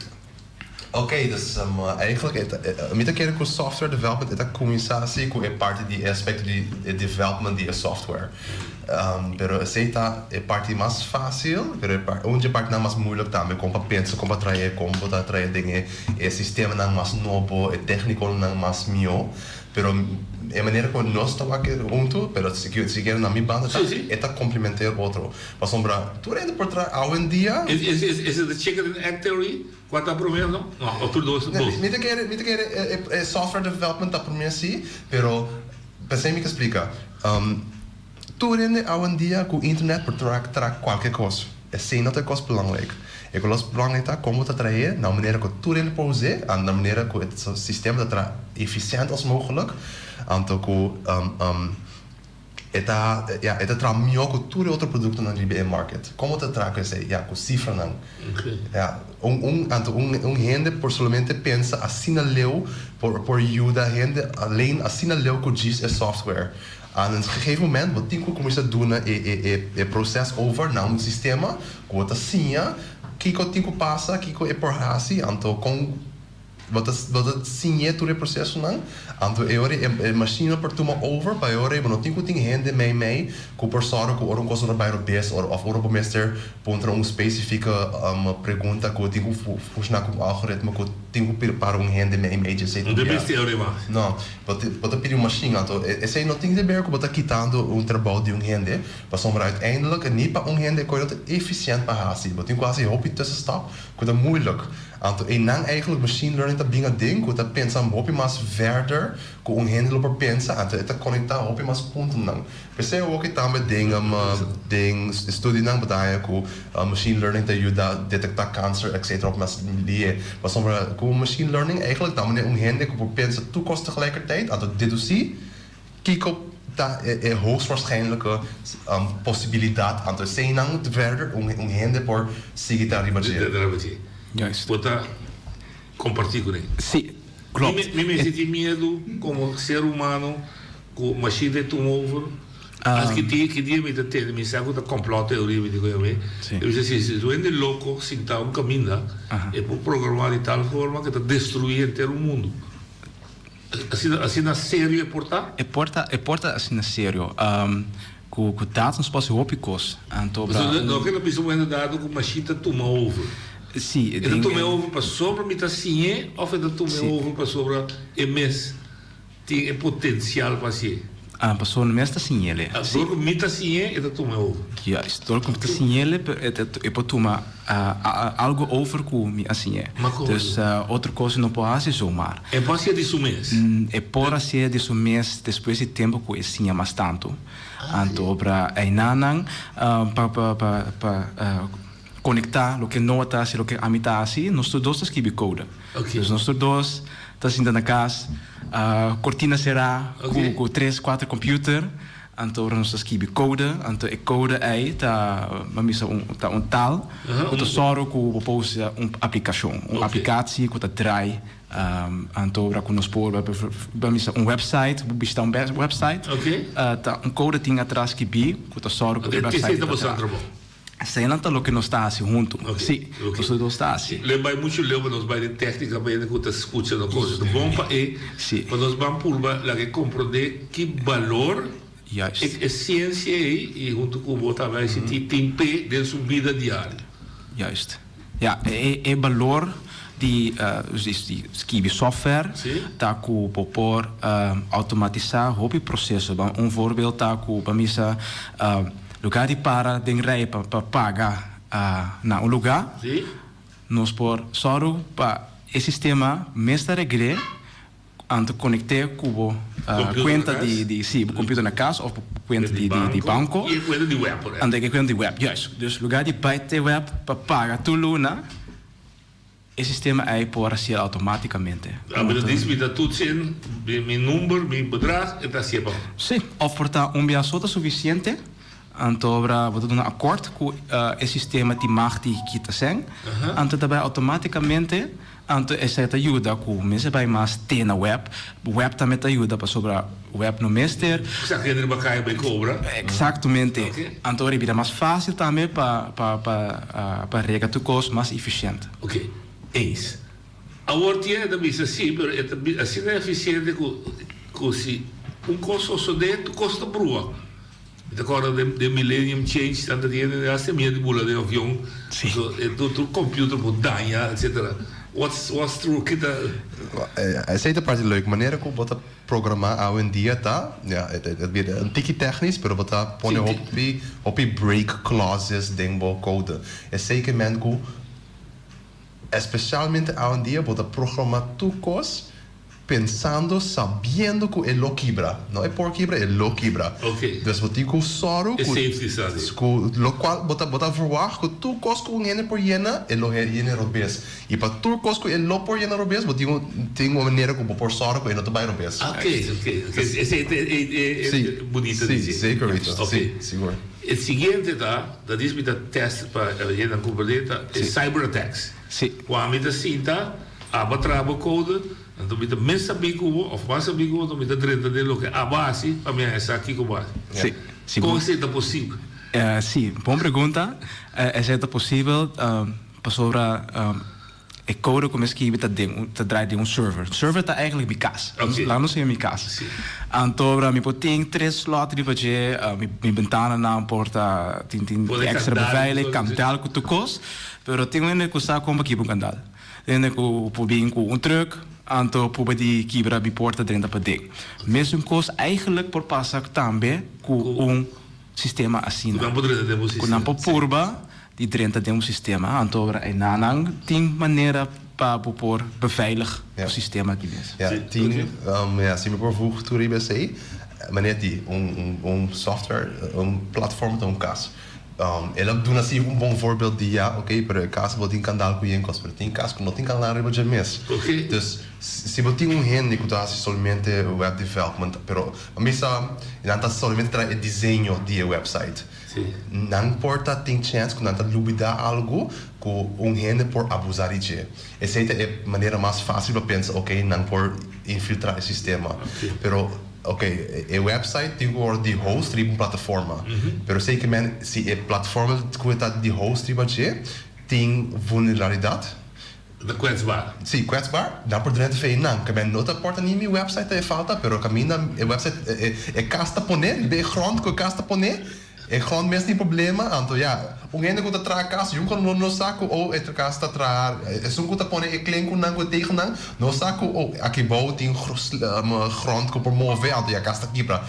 Oké, dus eigenlijk, met een keer com software development, het comunicatie, com parte die aspecto de development de software. Pero aceita é parte mais fácil, pero onde parte não mais moeilijk também, como pensa, como trazer, como botar trazer dingen, é sistema não mais novo, é técnico não mais mio, pero é maneira como nós estamos aqui junto, pero se quer na minha banda, é tá complementar outro. Mas sombra, tu ainda por trás, hoje em dia. Is it the chicken and egg theory? Quanto a primeiro não? Não, outro dois. Niet keer software development dat primeiro sim, pero pensei me que explica. Tu ainda hoje em dia com internet por trás qualquer coisa, é sem nota coisa belangrijk. Ik wil als belangrijk como te trazer, na maneira que tu ainda pode usar, en na maneira que het systeem dat efficiënt als mogelijk, en que eta tra melhor que tudo outro produto na LBM market. Como te traga esse, com cifra não. Ja, gente por somente pensa assim na leu por ajuda gente alleen assim na leu que diz é software. En een gegeven moment wat tinko começa a doen é processo over na sistema, com outra senha, kiko tinko passa, kiko é por hasi, então com wat sinye tu processo não, anto é machine per tuma over, bij ore não tinha ting hende mee, com por sorte com oron coisa bij robes of oron meester pontra específica pergunta com tinha funcionar com algoritmo com tinha para hende mee de sei tudo. Não teoria mais. Não, bota pedir machine, anto esse não tem de ver com bota quitando trabalho de hende, mas sombra uiteindelijk niet para hende kon dat efficiënt behalen. Bota tinha quase hobby tussenstap, com dat moeilijk. Anto enang eigenlijk machine learning dat binga ding, que dat pensa hobby mas verder, que hende por pensa, anto eta conectar hobby mas ponto não. Pensei ook que também ding studie nang badaia que machine learning te ajuda detectar câncer, etc. op mas die, mas sombra com machine learning eigenlijk dan wanneer hende que por pensa toekomst tegelijkertijd, anto deducie, kiko dat é hoogstwaarschijnlijke possibiliteit aan te zijn te verder hende por seguir arriba. Juist. Botar compartilhar com ele. Sim, Klopt. Me senti medo como ser humano com machine toma over. Als que dia me tem me sabe que complot teoria me digo eu disse assim, se tu ende louco se tá caminho é por programar de tal forma que tá destruir inteiro o mundo. Assim na sério é porta? É porta assim na sério. Com dados nos pode ópicos. Não que não precisa ainda dado com machine toma over. Sim, é da toma over para sobre me tá sim ou é da toma over para sobre MS tem potencial para ser. A pessoa não está assim ele. Agora me está assim é da toma over. Ja, agora como está assim ele é para tomar algo over com me assim é. Dus outra coisa não pode ser zomaar. É para ser disso mês. É para ser disso mês depois de tempo que assim é mais tanto. Então para aí nanang para conectar o que não está assim, o que a mim está assim, nós dois escreve code. Dus nós dois está assim na casa. Cortina será com 3, 4 computers. Então nós escreve code. Então a code aí tá tal. Que só com pose aplicação, aplicatie que tá trai. Então para nós pôr website, está website. Tá code tinha atrás que que tá só com website. Sei não tá lo que nós está assim junto. Sim, nós dois está assim. Lembra muito lembra nós vai de técnica bem que tá escutando coisa do bom para quando nós vamos por lá que compreender que valor é ciência e junto com o também esse tempo de sua vida diária. Juist. Ja, é valor die die software tá com por automatizar hobby processo. Voorbeeld tá com para missa lugar de para den rij para pagar na lugar. Nós por só para esse sistema mestre regre ante conectar com conta de computer na casa ou conta de banco e conta de web. Ante que conta de web, juist. Dus lugar de baita web para pagar tudo na esse sistema aí pode ser automaticamente. Mas diz-me da tudo sem meu número, meu bedrag, está sempre. Sim, of portar biasota suficiente. Então, we doen een akkoord com o sistema de marketing que está sendo. Então, também automaticamente, então essa ajuda com mensen bij mas ter na web. Web também ajuda para sobre web no meester. Exact, je er bij cobra. Exatamente. Então, é mais fácil também para regar tu cost mais eficiente. Ok, eens. Agora tinha também assim, mas assim é eficiente com se custo só de tu custa brua. Agora de Millennium Change tanto dinheiro há medo de bula de avião, do computer por danha, etc. What's true que tá? Essa é a parte leuke maneira como bota programar hoje em dia tá, het weer een tikje technisch, maar bota pone op break clauses dentro do code. É zeker men que especialmente hoje em dia bota programar tu coisas pensando, sabendo que é lo quebra. Não é por quebra, é lo quebra. Dus wat ik soro, lo qual bota verwacht que tu cosco un ene por yena, é lo ene robes. E para tu cosco é lo por yena robes, bota tem uma maneira como por soro que é não vai robes. Ok. Esse é bonito dizer. Sim, zeker weten. Ok, seguro. O seguinte da diz-me da teste para a yena compreender é cyber attacks. Sim. Quando me sinta abatrabo code. Então, me mensa bico ou massa bico, então me dá direito de lo que a base para mim é aqui com base. Sim. Como é que possível? Sim, boa pergunta. É possível para sobre é code como escrever tá draai de server. Server tá eigenlijk bij casa. Lá não sei minha casa. Então, me tem 3 slots de budget, me ventana na porta, tem extra beveiliging, cantal com tu cos, pero tenho ainda que usar como aqui para cantal. Ainda que probeer com truck. Então, por de quebrar a porta dentro da ding. Mesmo coisa eigenlijk por passar também com sistema assim. Com não purba de dentro de sistema. Então, é nanang tem maneira para por beveiligen o sistema aqui mesmo. Ja, tem, se me voorvoeg toe IBC, maneira de software, platform de caso. Ela doen assim bom voorbeeld de ja, oké, para caso wat in kandaal com ien kost, para tem caso não tem kandaal riba de mês. Dus se você tem gente que faz somente web development, pero a mim não somente traz o desenho de website. Não importa tem chance que não está dúvida algo que gente por abusar de. Essa é a maneira mais fácil para pensar, ok, não por infiltrar o sistema. Pero o website tem que de host de uma plataforma. Pero sei que se a plataforma que está de host tem vulnerabilidade. Kwetsbaar. Sim, kwetsbaar. Dan por dentro fei não, que não te porta nem meu website é falta, pero caminha o website é casta poner, bem grond que casta poner. É grond mesmo tem problema, então gente que está casa, não saco ou é casa atrás, é só que está poner é klein com não tegen não saco ou aqui bom tem grond que promover, então casa aqui para.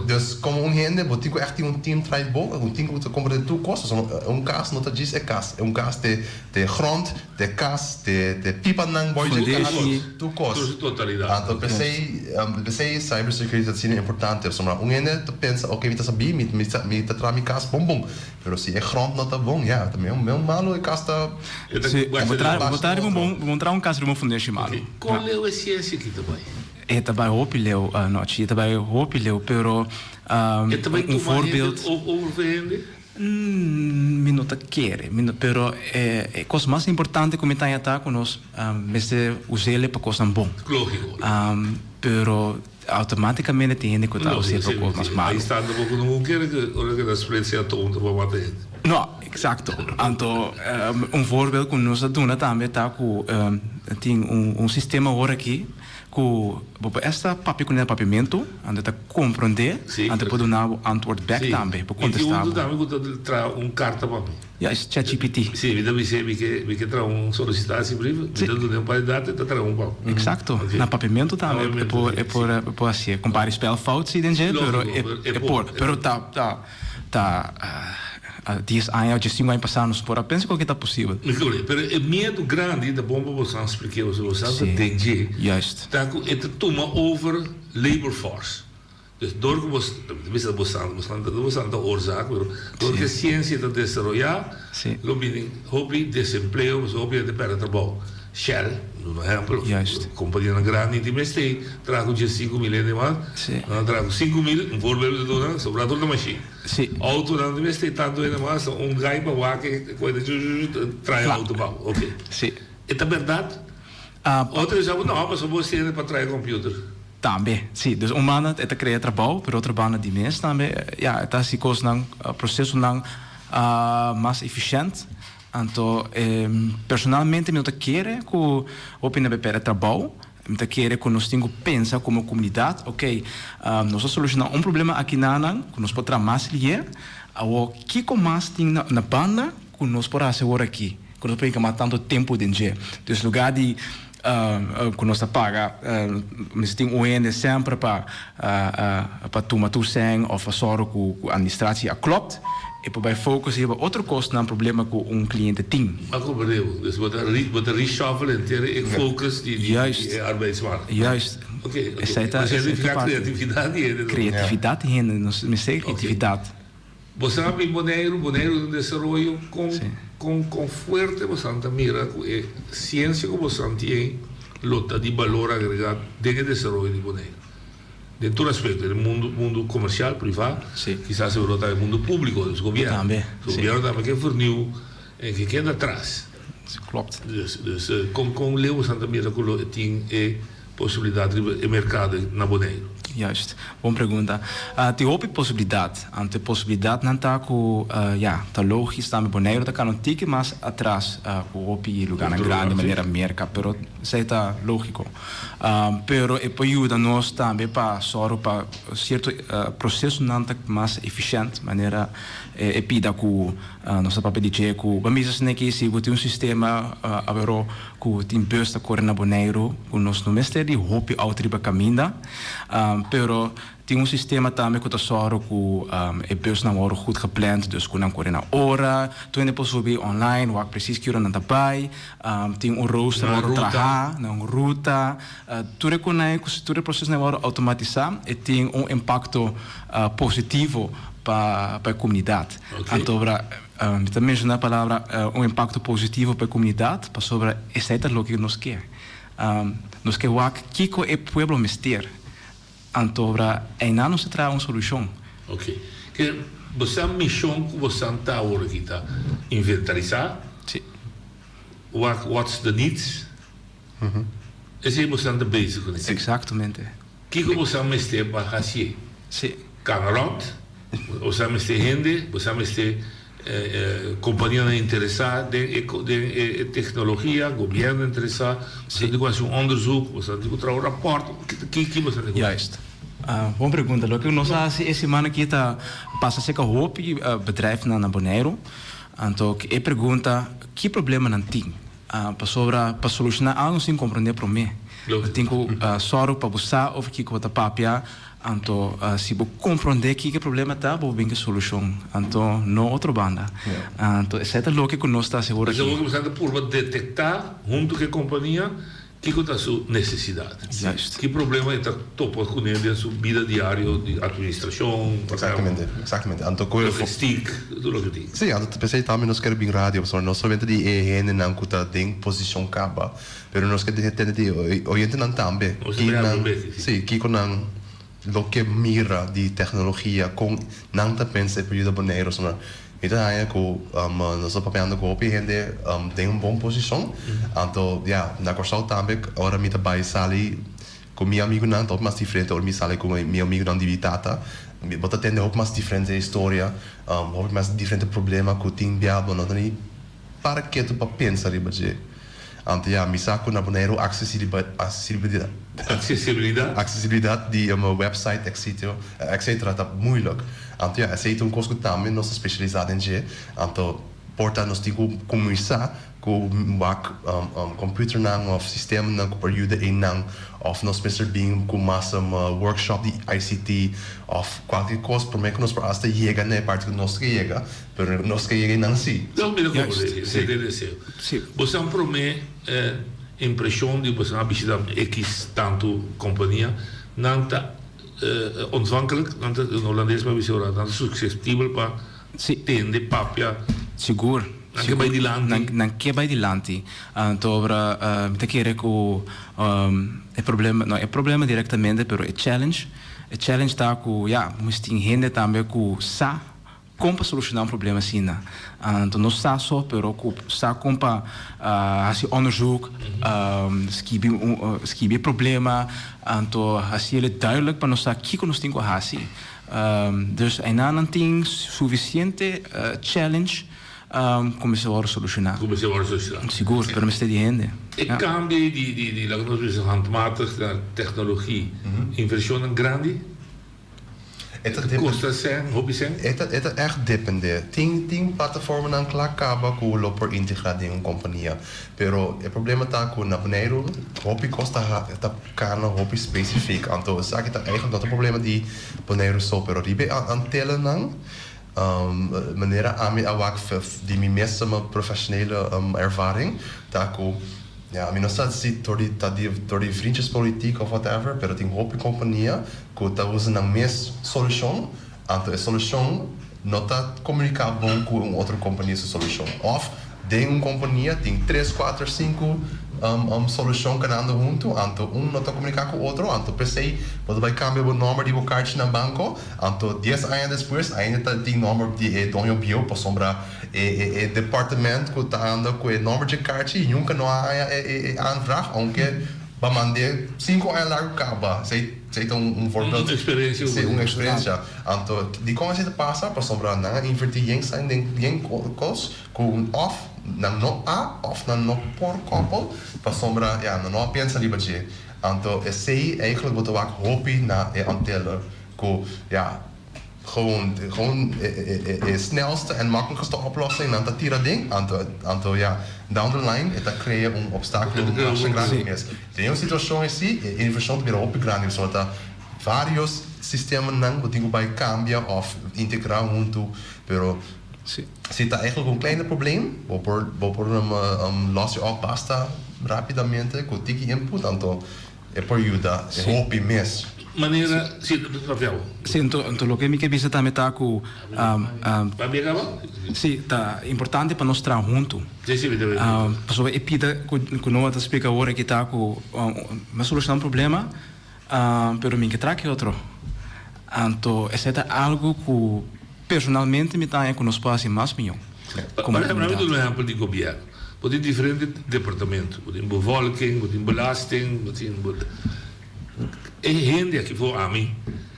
Dus como gente, você tem echt team traz bom, team que compra tudo costas, caso não te diz é caso, caso de grond, de caso, de pipa não boy de caso, tudo costas. Totalidade. Então pensei cybersecurity é importante, so gente pensa, ok, me sabe, me mi casa bom, pero se é grond não tá bom, também é malo e casa vou mostrar caso de uma fundação malo. Qual é a ciência aqui também? É também hopileu, noite, também hopileu, pero voorbeeld overvende? Minuta quer, pero é coisa mais importante como está aí com nós, mesmo usá-lo para coisa bom. Lógico. Pero automaticamente tem gente que está usando para coisa mais malo. Aí está no pouco não quer que a experiência tonta para bater. Não, exato. Então, voorbeeld que nós doen também está com tem sistema agora aqui que esta papi com papimento, anda tá compreender, anda pode dar antwoord back também, para contestar. E também que traz carta para mim. Ja, is ChatGPT. Sim, me dá que traz solicitação breve, me dá validade, tá traz pau. Exacto. Na papimento também é por assim, compare spelfout sim, pero tá 10 anos, de 5 anos passados, por penso que está possível. Mas o medo grande da bomba você expliquei, você tem juist. Tá com toma over labor force. Dus door você da oorzaak, door que a ciência está desenvolvida, houve desemprego, houve de perda de trabalho. Shell, por exemplo, companhia grande de Mestei, trago de 5 mil de mais, trago 5 mil, voorbeeld doen, sobrador da machine. Auto dan de Mestei, tanto de mais, gai para lá que coisa trai auto para, ok. É verdade? Outros já não, mas você para trazer computer. Também, sim. Dus humana é criar trabalho, por outra banda de mens também, é assim coisa não processo não mais eficiente. Então, personalmente, eu quero que o opinião para trabalho, eu quero que nós temos que pensar como comunidade, ok, nós solucionar problema aqui na que nós podemos mais ligar, o que mais tem na banda que nós podemos assegurar aqui, que nós podemos tomar tanto tempo de dia. Então, lugar de que nós paga, mas tem ONG sempre para tomar toezicht ou fazer com a administração klopt. E para focus hebben outro kosten aan problema com cliente tem. Maar compreendo. Dus wat een reshuffle en focus die arbeidsmarkt. Juist. Oké. Mas criatividade. Criatividade ainda, nós me sei criatividade. Você sabe Bonaire de desenvolvimento com forte você mira que ciência que você tem lota de valor agregado dentro do desenvolvimento de Bonaire. De todo aspecto, do mundo comercial, privado, quizás se volta ao mundo público, dos governos. Também. O governo também que forneceu, que queda atrás. Klopt. Dus com Leo Santa Mira tem possibilidade de mercado na Bonaire. Juist, boa pergunta. Tem outra possibilidade. A possibilidade não está com, tá lógico, está me Bonaire, tá com um tique mais atrás, com outro lugar na grande maneira merca, pero isso está lógico. Pero é para ajudar nós também para só para certo processo não tá mais eficiente, maneira é pida com nossa papel de cheio, com vamos dizer que se você tem sistema agora com tem besta correndo na Bonaire, com nós no mestre de hopi autriba caminda. Pero tem sistema também que está só com é best na hora goed gepland, dus com não correr na hora, tu ainda pode subir online, o que preciso que eu não tapai, tem rooster na trabalhar, na ruta, tu reconhece que tu processo na hora automatizar e tem impacto positivo para a comunidade. Então, também mencionar a palavra impacto positivo para a comunidade, para sobre essa é o que nós queremos. Nos que wak kiko e pueblo mister. Antobra ainda não se traz uma solução. Ok. Que você missão que você está agora aqui tá inventarizar. Sim. What's the needs? Esse é bastante básico, né? Exatamente. Que você meste para fazer? Sim. Camarot, você meste gente, você meste companhia interessada em tecnologia, governo interessado, você tem que fazer onderzoek, você tem que trazer rapport, que você tem que fazer? Juist. Boa pergunta. Lo que nós essa semana aqui tá passa cerca hoop bedrijf na Bonaire. Então, eu pergunta que problema não tem para solucionar algo sem compreender para mim. Eu tenho só para buscar ou que com a papia. Então, se você compreender que problema tá, você tem que solução. Então, não outra banda. Então, essa é o que nós está seguro aqui. Mas eu vou por detectar junto com a companhia que é a sua necessidade. Que problema está topo com ele na sua vida diária de administração, Exatamente. Então, logistica, tudo o que tem. Sim, então pensei também nós queremos bem rádio, não somente de gente não que está em posição caba, mas nós queremos ter de oyente não também. Sim, que com lo que mira de tecnologia com não tá pensa para ajudar Bonaire, não. Então aí que nós estamos papelando com a gente tem uma boa posição. Então, na questão também, agora me trabalho sali com meu amigo não, top mais diferente, ou me sali com meu amigo não de Vitata. Bota tende op mais diferente história, op mais diferente problema que tem biado, não tem para que tu para pensar ali baje. Então, me saco na Bonaire acessibilidade de website, etc. Tá muito louco. Então, aceita coisa também nossa especialidade em G. Então, porta nós temos que começar com o computer não, o sistema não, com ajuda em não, ou nós percebemos com mais workshop de ICT, ou qualquer coisa, por mim que nós para até chega na parte que nós chega, mas nós chega não sim. Não me lembro de sim. Você promete impressão de você visitar X tanto companhia, não está ontvankelijk, não está no holandês para visitar, não está suscetível para tende papia. Seguro. Anche bij die land. Anche bij die land. Então, me querer que o problema, não é problema diretamente, pero é challenge. É challenge tá com, mas tem gente também que sabe como solucionar problema assim, né? Então, não sabe só, pero que sabe como fazer onderzoek, escrever problema, então, assim ele duidelijk para nós saber o que nós temos que fazer. Dus ainda não tem suficiente challenge começar a solucionar. Seguro, pero me está dizendo. E cambio de handmatig technologie, inversión grande? Custa zijn, hobby zijn? Het echt depende. Tem plataforma não que acaba com o por integrar em uma companhia. Pero o problema está com na Bonaire, hobby costa tá caro, hobby específico. Então, sabe que tá eigenlijk dat problema de Bonaire só, pero ribe antela não. Maneira a mim de minha mesma profissionele ervaring, tá com a mim não sei se door die vriendjespolitiek of whatever, pero tem hoop companhia que tá usando a mesma solução, então a solução não tá comunicar bom com outra companhia essa solução. Of tem uma companhia tem 3, 4, 5 solução que andam junto, então não está comunicar com o outro, então pensei, você vai cambiar o número de cartão no banco, então 10 anos depois ainda tem número de dono bio para sombrar o departamento que está andando com o número de cartão e nunca não há aanvraag, aunque vai mandar 5 anos largo acaba, sei voorbeeld. Uma experiência. Sim, uma experiência. Então, de como se passa para sombrar não invertir em sein em coisas com off não há of não por koppel para sombra não pensa ali baie então esse eigenlijk wat ook hobby na antellen ko gewoon snelste en makkelijkste oplossing dan dat tira ding então down the line het crea obstáculo sem grande mes tem uma situação assim inversão de hobby grande so dat vários sistemas não que tem que cambiar of integrar junto pero se está eigenlijk um klein probleem, los je op basta rapidamente com tiki input, então é por ajuda, é hoop mes. maneira, sì, sappiamo. Sì, lo che mi capisce também tá com sì, tá importante para nós trabalhar junto. Sì, sì, vedo. Pessoa e pida que nós tá explica agora que tá com uma solução do problema, pero mim que traque outro. Então, esse é algo que personalmente me tá com nós passa mais melhor. Mas é um exemplo de governo. Pode ter diferentes departamentos, pode ter bevolking, pode ter belasting, pode ter e gente que for a mim.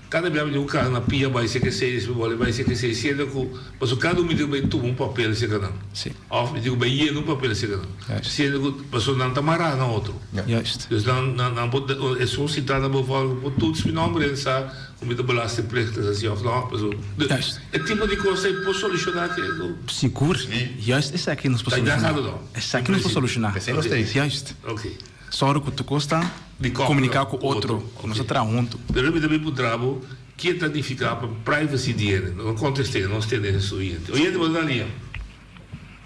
Cada vez que eu caso na pia vai ser que seis, vai ser que seis, sendo que mas cada um me diz vai tomar um papel se canal. Sim. Ou me diz vai ir um papel se canal. Sendo que pessoa não tá marada na outro. Então não pode é só citar na bevolking, pode todos me nome pensar como de belasting prestação não, pessoa. É tipo de coisa que posso solucionar que seguro. Juist, is aqui nos solucionar. Is aqui nos solucionar. Juist. Ok. Só o que tu custa comunicar com outro, com nosso junto. Pero eu também para o trabalho que é planificar para privacy dele, não contestei, não tem isso aí. Oye, vou dar linha.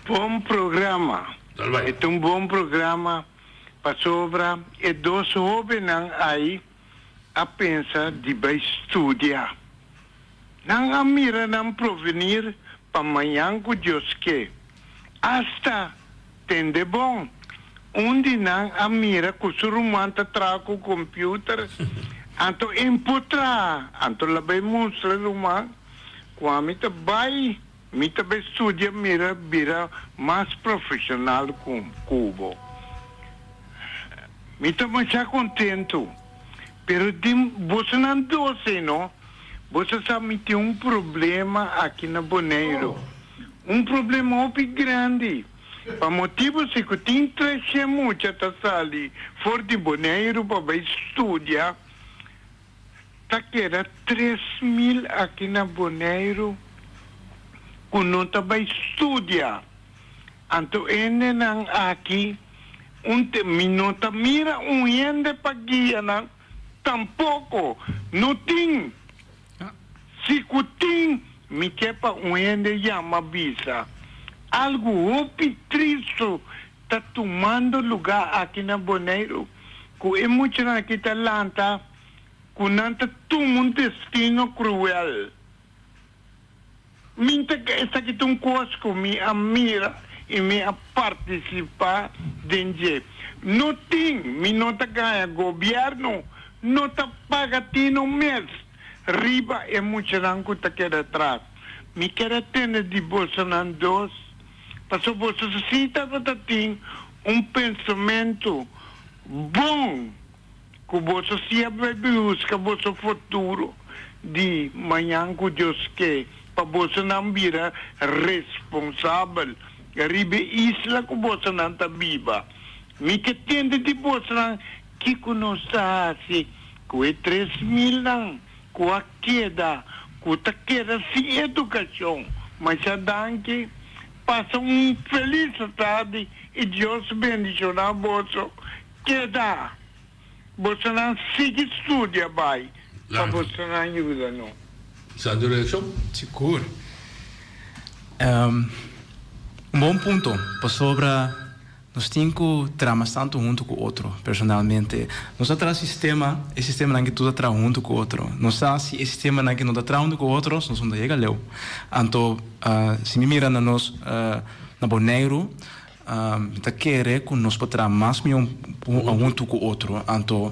Bom programa. É um bom programa para sobra e dois jovens aí a pensar de vai estudar. Não a mira não provenir para amanhã com Deus que hasta tende bom. Onde não a mira que o ser humano traga o computer, então imputar, então lá vai mostrar o humano, quando me vai estudar mira vira mais profissional com Cuba. Me também já contento, pero você não doce, não? Você sabe que tem problema aqui na Bonaire, problema muito grande. Para motivo se que tem treche muito a sali for de Bonaire para estudar, tá que era 3.000 aqui na Bonaire que não tá para estudar. Então, ainda não aqui, minuto mira ende para guia, não, tampouco, não tem. Se que tem, me quer para ende chama visa. Algo muito triste está tomando lugar aqui na Bonaire, que é muito aqui na Atlanta, que não está tomando um destino cruel. Minta que esta aqui tem coisa que me admira e me participar dentro. Não tem, me não está ganha governo, não está pagando no mês. Riba é muito que está aqui atrás. Me quero ter de Bolsonaro 2. Porque você necessita de ter pensamento bom que você sempre busca o seu futuro de manhã que Deus quer, para você não virar responsável. Ribe isla que você não está viva. Me que tende de você não que conosco assim, que é 3.000 não, que a queda, que a queda sem educação, mas a danke passa feliz tarde e Deus bendicionar você. Que dá? Você não sigue estuda, vai. Para você não ajuda, não. Sandro Reaction? Seguro. Bom ponto. Para sobre nós temos que trabalhar tanto junto com o outro, personalmente. Nós temos sistema que tudo trabalha junto com o outro. Nós sabemos se esse sistema que não trabalha junto com o outro, nós não chega lá. Então, se me mira na nós, na Bonaire, está querendo que nós podemos mais junto com o outro. Então,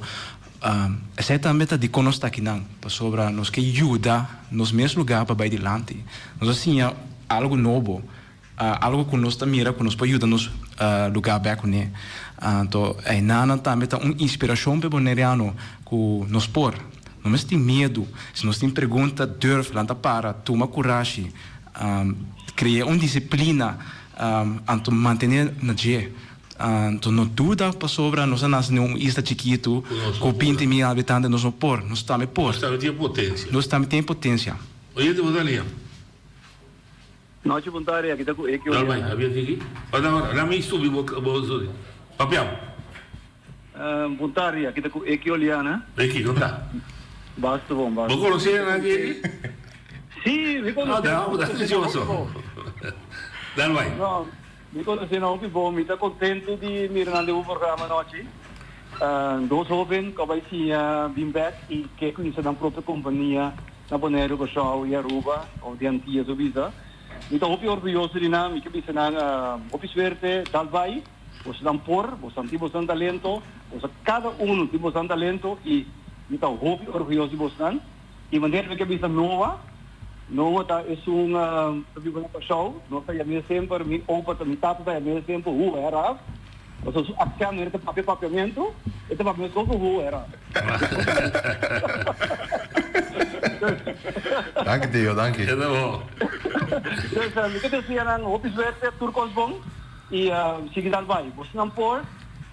essa é também a dica que nós estamos aqui, para sobre nós que ajuda nos mesmos lugares para ir adiante. Nós assim, algo novo. Algo que nós mira, que nos pode ajudar nos lugar bem com ele. Então, é nada também uma inspiração para o boneriano que nos pôr. Não mais tem medo. Se nós tem pergunta, durf, lanta para, toma coragem, criar uma disciplina, então manter na dia. Então, não dúvida para sobre nós não está chiquito, com 20 mil habitantes, nós não pôr, nós também pôr. Nós também tem potência. Oye, te vou dar linha. Noite voluntária, aqui está com Eki Oliana. Tá bem, aqui. Olha, me subi, papel. Voluntária, aqui está com Eki Oliana. Eki, não tá? Basta bom, basta. Você conhece aqui? Sim, me conhece. Não, dá atenção. Dá vai. Não, me conhece não, que bom. Me está contente de mirar no programa noite. Dos jovens que vai se Bimbet e que conhece da própria companhia na Bonaire com Shaw e Aruba ou de Antillas ou Visa. Então, eu estou orgulhoso de nós, que bisa na opisverte Dalvai, você dá você tem bastante talento, você cada um tem bastante talento e então eu estou orgulhoso de você. E maneira que bisa nova tá é show, nós tá já sempre me opa também tá já sempre era. Você ação era papiamento, esse papiamento como era. Dank Theo, dank je. Ja, dat wel. Dus ik heb hier een opiswerte Turcos bom e sigue dar vai. Você não por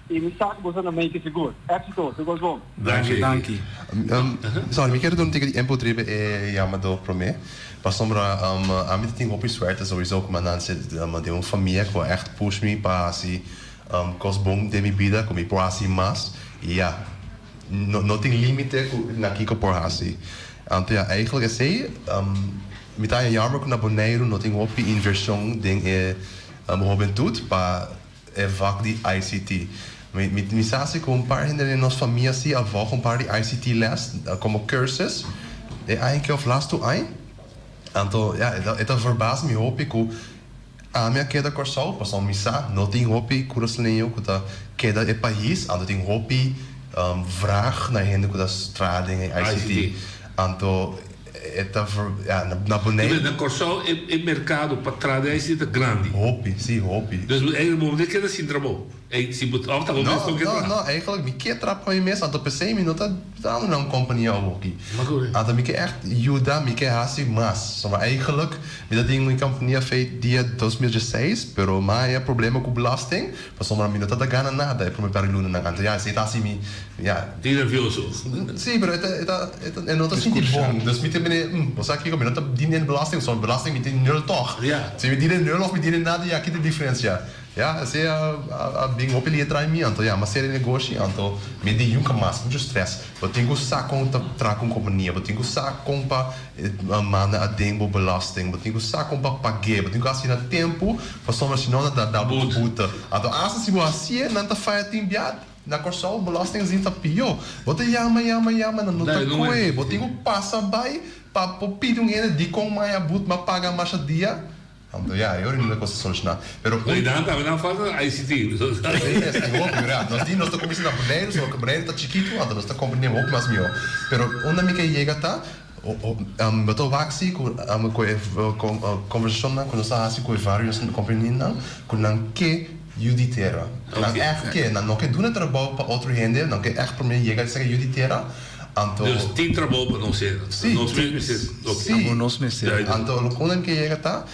e me sabe você não make seguro. Éxito, Turcos bom. Dank je. Sorry, ik heb het tegen die impotriebe Yamado Prome. Pas sombra a mim tem opiswerte sowieso como nanse de uma família que echt push me para assim cosbom de minha vida como por assim mas e ja não tem limite na que por assim. Então, ja, eigenlijk is hij, met een jaar naar Bonaire, nog een hoop inversie in juventude, maar vak die ICT. Met missatie com een paar hinderen in onze familie, zie je een paar die ICT les, como cursus, eigenlijk of last to ein. Então, ja, het verbaast me hoop ik hoe a minha queda corsal, passou missa, não tem hopi curaslenho, que tá queda é país, ando tem hopi vraag na gente que da estrada em ICT. Então, na Bonaire. Na Corsal é mercado para trás da ICT grande. Hopi, sim, hopi. Dus é o momento que assim trabalhou. Não, eigenlijk, ik keer trap van je mes, aan de PC, mi nota dan een compagnie ook. Aan de ik echt juda, ik haast mas. Maar eigenlijk, met dat ding, mijn compagnie feit dia 2016, pero maar ja problemen com belasting, maar soms mi nota da gana nada, é para me perguntar na canto. Ja, se tá assim mi, ja. Die nervioso. Sim, pero é nota sinti bom. Dus mi te bene, você aqui com mi nota dinheiro belasting, só belasting mi te nul toch. Ja. Se mi dinheiro nul of mi dinheiro nada, ja, que te diferença. Ja, se a bem op ele trai mi anto, ja, mas ser negócio anto, me de nunca mais, muito stress. Eu tenho saco conta tra com companhia, eu tenho saco compa mana a dembo belasting, eu tenho saco compa pagar, eu tenho que assinar tempo, para somar senão da buta. Anto asa se você assim, não tá faz timbiado. Na Corsal, belastingzinho tá pior. Você yama, não tá coe. Você tem que passar by, para pedir um ene de com mais but, mas paga mais dia. Então, ja, eu não consigo solucionar. Pero não falta ICT. Nós temos nossa comissão na Bonaire, só que Bonaire está chiquito, então nós estamos compreendendo muito mais melhor. Pero onde a minha chega tá, eu estou aqui com conversação com nós assim com vários compreendendo, com não que juditeira. Não é que não que do trabalho para outro gente, não que é para mim chegar a ser juditeira. Dus 10 trabalho para não ser. Sim, nós meses. Então, quando que chega tá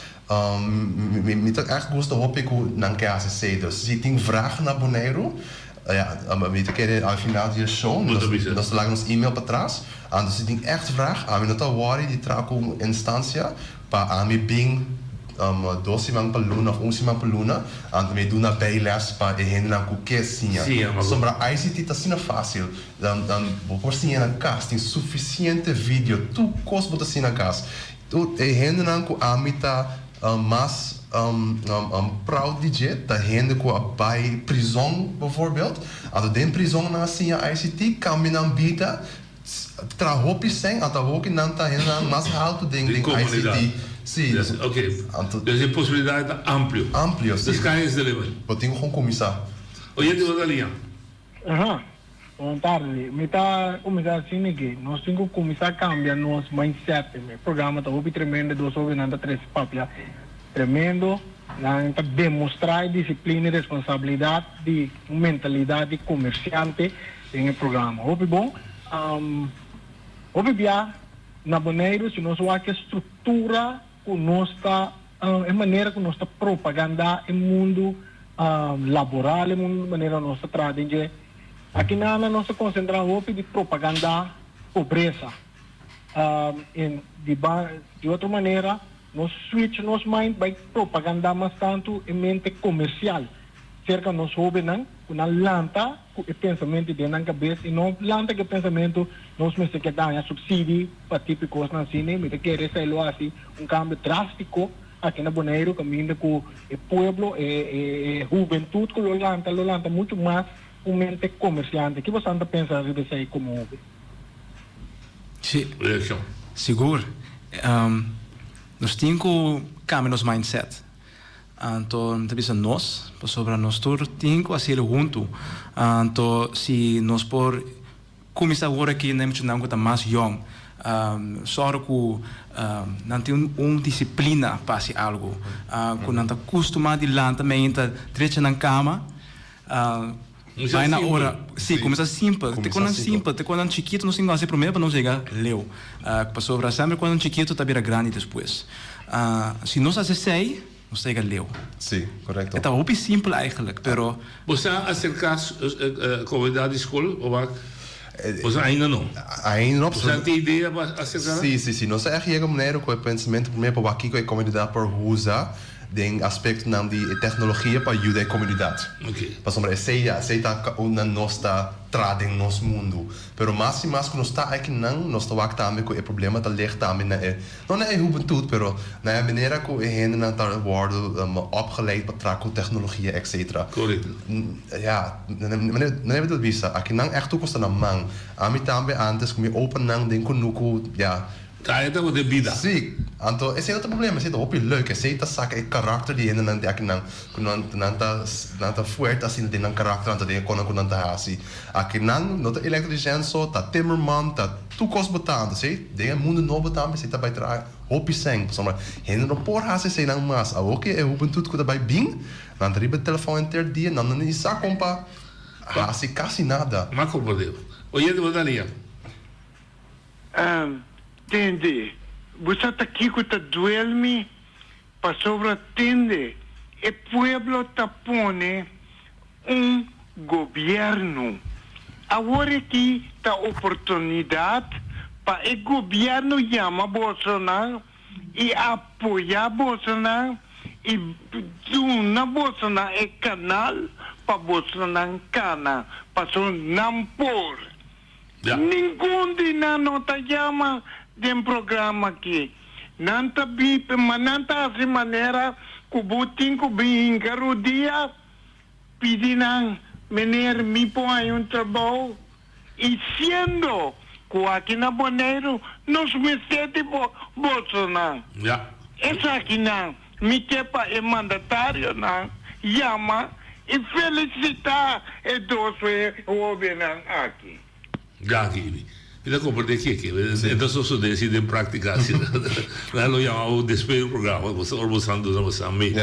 me tá echt gosto hoop ik hoe nan casa sei dus se tem vraag na Bonaire ja me te querer ao final die show nós lagen ons e-mail para trás and se tem echt vraag a me nota worry die traco instância para a me bing 12 maand per luna of 11 maand per luna and me doen na bijles para hen na qualquer sinha sombra ICT tá sendo fácil dan vou por sinha na casa tem suficiente vídeo tu cos bota sinha na casa tu hen na com a mita mas proud DJ, dat hende ko bij prison bijvoorbeeld. Als de prison na sinha ICT kan men aanbieden, trahopi zijn, dat ook in nanta hende mas alto ding ICT. Sim. Ok. Dus a possibilidade é amplo. Sim. The sky is the limit. Eu tenho como começar. Oye, tu da linha. Boa tarde. Me tá começar assim que nós temos que começar a cambiar nosso mindset. O programa está muito tremendo, dos ouvintes três papel tremendo, para demonstrar disciplina e responsabilidade de mentalidade comerciante em programa. Hoje bom, hoje bem na Bonaire, se nós olhamos a estrutura com nossa a maneira que nossa propaganda no mundo laboral, no mundo maneira nossa tradição. Aqui na nossa concentração de propaganda pobreza. De outra maneira, nós switch nosso mind by propaganda mas tanto em mente comercial. Cerca nós jovens com a lanta o pensamento de na cabeça e não lanta que pensamento nós me se queda subsídio para típicos na cine, me quer sair assim cambio drástico aqui na Bonaire, caminhando com o povo, juventude com o lanta muito mais mente comerciante. Que você anda pensando de sair como hobby? Sim, seguro. Nós temos que cambiar nosso mindset. Então, talvez nós, sobre nós todos, temos que fazer junto. Então, se nós por começar agora que não é mais young, só que não tem disciplina para fazer algo. Quando não está acostumado a lá também, está direito na cama. Vai na hora, sim, começa simples. Quando é simples, quando é chiquito, não tem que fazer primeiro para não chegar leu. Sobre sempre quando é chiquito, está bem grande depois. Se nós fazemos não chega leu. Sim, correto. É muito simples eigenlijk, pero... Você acercar a comunidade de escola ou você ainda não? Ainda não. Você tem ideia para acercar? Sim. Nós é que a maneira com o pensamento primeiro para aqui com a comunidade por usar den aspecto de tecnologia para ajudar a comunidade. Okay. Para sombra, essa está na nossa trada em nosso mundo. Pero mais e mais que nós está aqui não, nós está também com o problema da ler também não é a juventude, pero na maneira que a gente não está opgeleid para trabalhar com tecnologia, etc. Correto. Ja, não é tudo isso. Aqui não é tudo custa na mão. A mim também antes que me open não den kunuku, ja. Tá de vida. Sim, então esse é outro problema, esse é muito leuk, esse é saca o caráter de ainda não tem aqui não tá forte assim tem um caráter não tem quando não tá assim. Aqui não tá eletricista só, tá timmerman, tá tu cos botando, sei? Tem um mundo novo também, você tá vai trazer hopi sem, sombra. Ainda não por hace sei não mais. A ok é o tudo que tá vai bem, não tá riba telefone inter dia, não nem saca compa. Hace quase nada. Mas como deu? Oye, de Bodalia. Entende? Você está aqui que está duelme para sobreatender. O pueblo está pondo governo. Agora aqui está a oportunidade para o governo chamar Bolsonaro e apoiar Bolsonaro e dar Bolsonaro o canal para Bolsonaro para não pôr. Ninguém de não está chamando de programa aqui. Não está mas não está de maneira que o botim que bem o dia pedindo menino me põe trabalho e sendo que aqui na Bonaire nós me sente Bolsonaro. Essa aqui não me quepa é mandatário não chama e felicitar e doce o governo aqui. Aqui. Então, compreende que então só se decide praticar assim. Lá lo llamamos después del programa, você mostrando você a mim.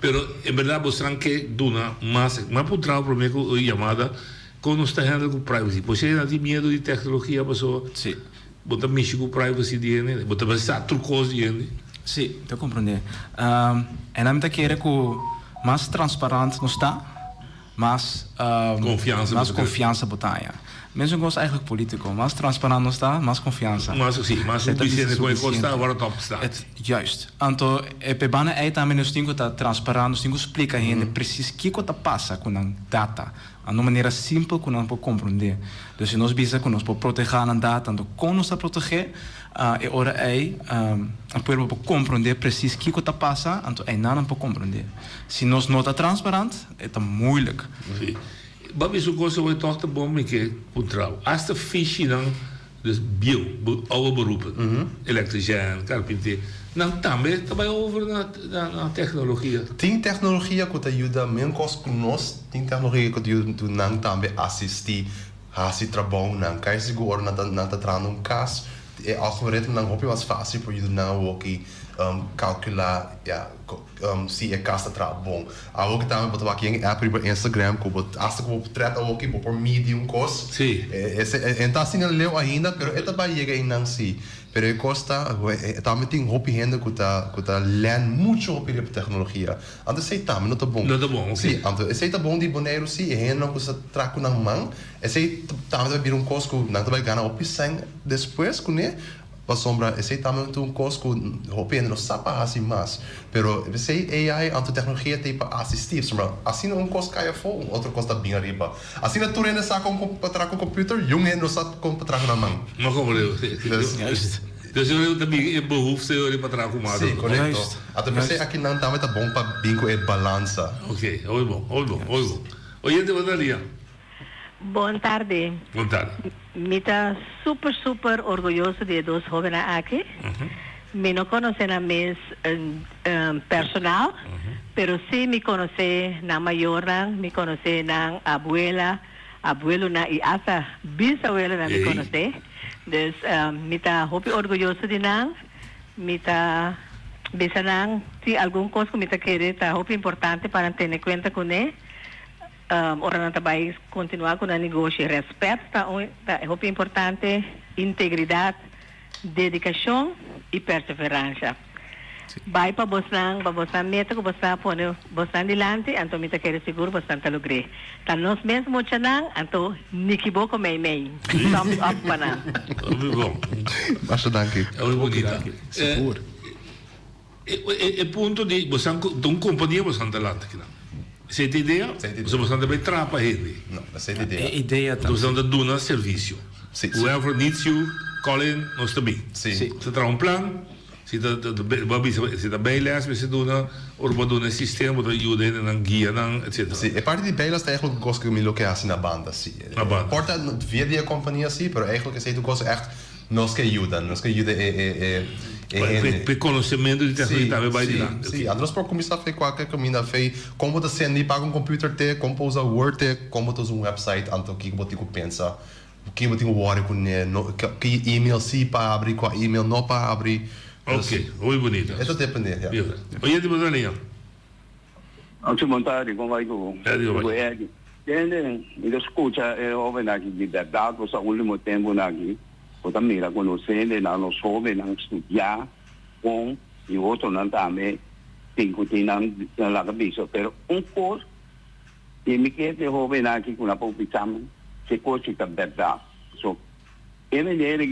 Pero en verdad mostrando que duna mais por trabalho primeiro chamada quando está handling com privacy. Você não tem medo de tecnologia, pessoa. Sim. Bota mexer com privacy dele, bota pensar trucos dele. Sim, eu compreendo. E na medida que é mais transparente não está, mais confiança botaia. Mesmo gosto eigenlijk político, mais transparant não está, mais confiança. Mas sim, mas o que com encosta agora top está. Juist. Então, pebana é também nós temos que estar transparente, nós temos que explicar a gente preciso o que está passa com a data, de uma maneira simples que nós podemos compreender. Então, se nós bisa que nós podemos proteger a data, então como nós proteger, é hora a poder compreender preciso o que está passa, então é não pode compreender. Se nós não está transparente, é moeilijk. Wat is ook zo toch de bom que o trouw. Als de visie dan dus oude beroepen, elektricien, carpinteer, dan também over na tecnologia. Tem tecnologia que ajuda mesmo com nós, tem tecnologia que ajuda não também assistir, fazer trabalho não, cai se agora não tá trazendo caso, é algoritmo não hope was fácil para ajudar não aqui calcular se é casa tra bom. Algo que também botar aqui em app para Instagram, que botar hasta que botar trata aqui por medium cost. Sim. Então assim não leu ainda, pero é também chega em não se. Pero é costa, também tem hope gente que tá lendo muito sobre a tecnologia. Então sei também não tá bom. Não tá bom. Sim. Então sei tá bom de boneiro sim, é não que se traco na mão. Sei também vai vir cost que não vai ganhar hope sem depois, né? Para sombra, esse também um curso que hope não sabe assim mais, pero esse AI a tecnologia tem para assistir, sombra. Assim não curso cai fora, outro curso está bem arriba. Assim na turma não sabe como para com computer, junge não sabe como para na mão. Não como eu. Dus eu também behoefte para trabalhar com mais. Sim, correto. Até você aqui não também tá bom para bingo e balança. Ok, oi bom. Oye, de Bodalia. Boa tarde. Boa tarde. Me está super orgulhoso de dois jovens aqui. Me não conhece na mes personal, pero sí me conhece na maior, me conhece na abuelo na e hasta bisabuelo na me conhece. Dus me está muito orgulhoso de nang. Me está pensando se alguma coisa que me está querendo está muito importante para ter em conta com ele. Ora não vai continuar com o negócio. Respeito é muito importante, integridade, dedicação e perseverança. Vai para você meta que você põe você adiante, então me quer seguro você está logrando. Tá nós mesmo chanang, então nikibo ko may. Thumbs up pa na. Bom. Basta danke. É bonita. Seguro. E punto di você uma companhia você está lá aqui. Você tem ideia? Você também trapa ele. Não, você tem ideia. Ideia também. Você está dando serviço. Whoever needs you, call in, nós também. Sim. Você traz plano. Se está bem les, se dona um sistema que ajuda na guia, etc. Sì, e parte di Beilas è eigenlijk cosa che mi lo che ha na banda, sì. Porta via di compagnia, sì, però eigenlijk è tu cosa echt nos che aiuta per conoscimento di tecnologia vai di là. Sì, andros por começar a fazer qualquer caminho fei, como você sende para um computer te, como usar Word te, como usar um website, anto que você pensa, que você worry com que email sim para abrir, qual email não para abrir. Ok, muito bonito. Isso depende, ja. Oye, tipo da linha. Anche montare come vai tu. Tiene, mi scusa, ove naki di verdad, cosa ultimo tempo naki, cosa mira conoscere, non so, non studiare, con i otto non tame, tinko tinang la capisco, però un po' e mi chiede ove naki con la popiciamo, se cosa è verdad. So, e vedere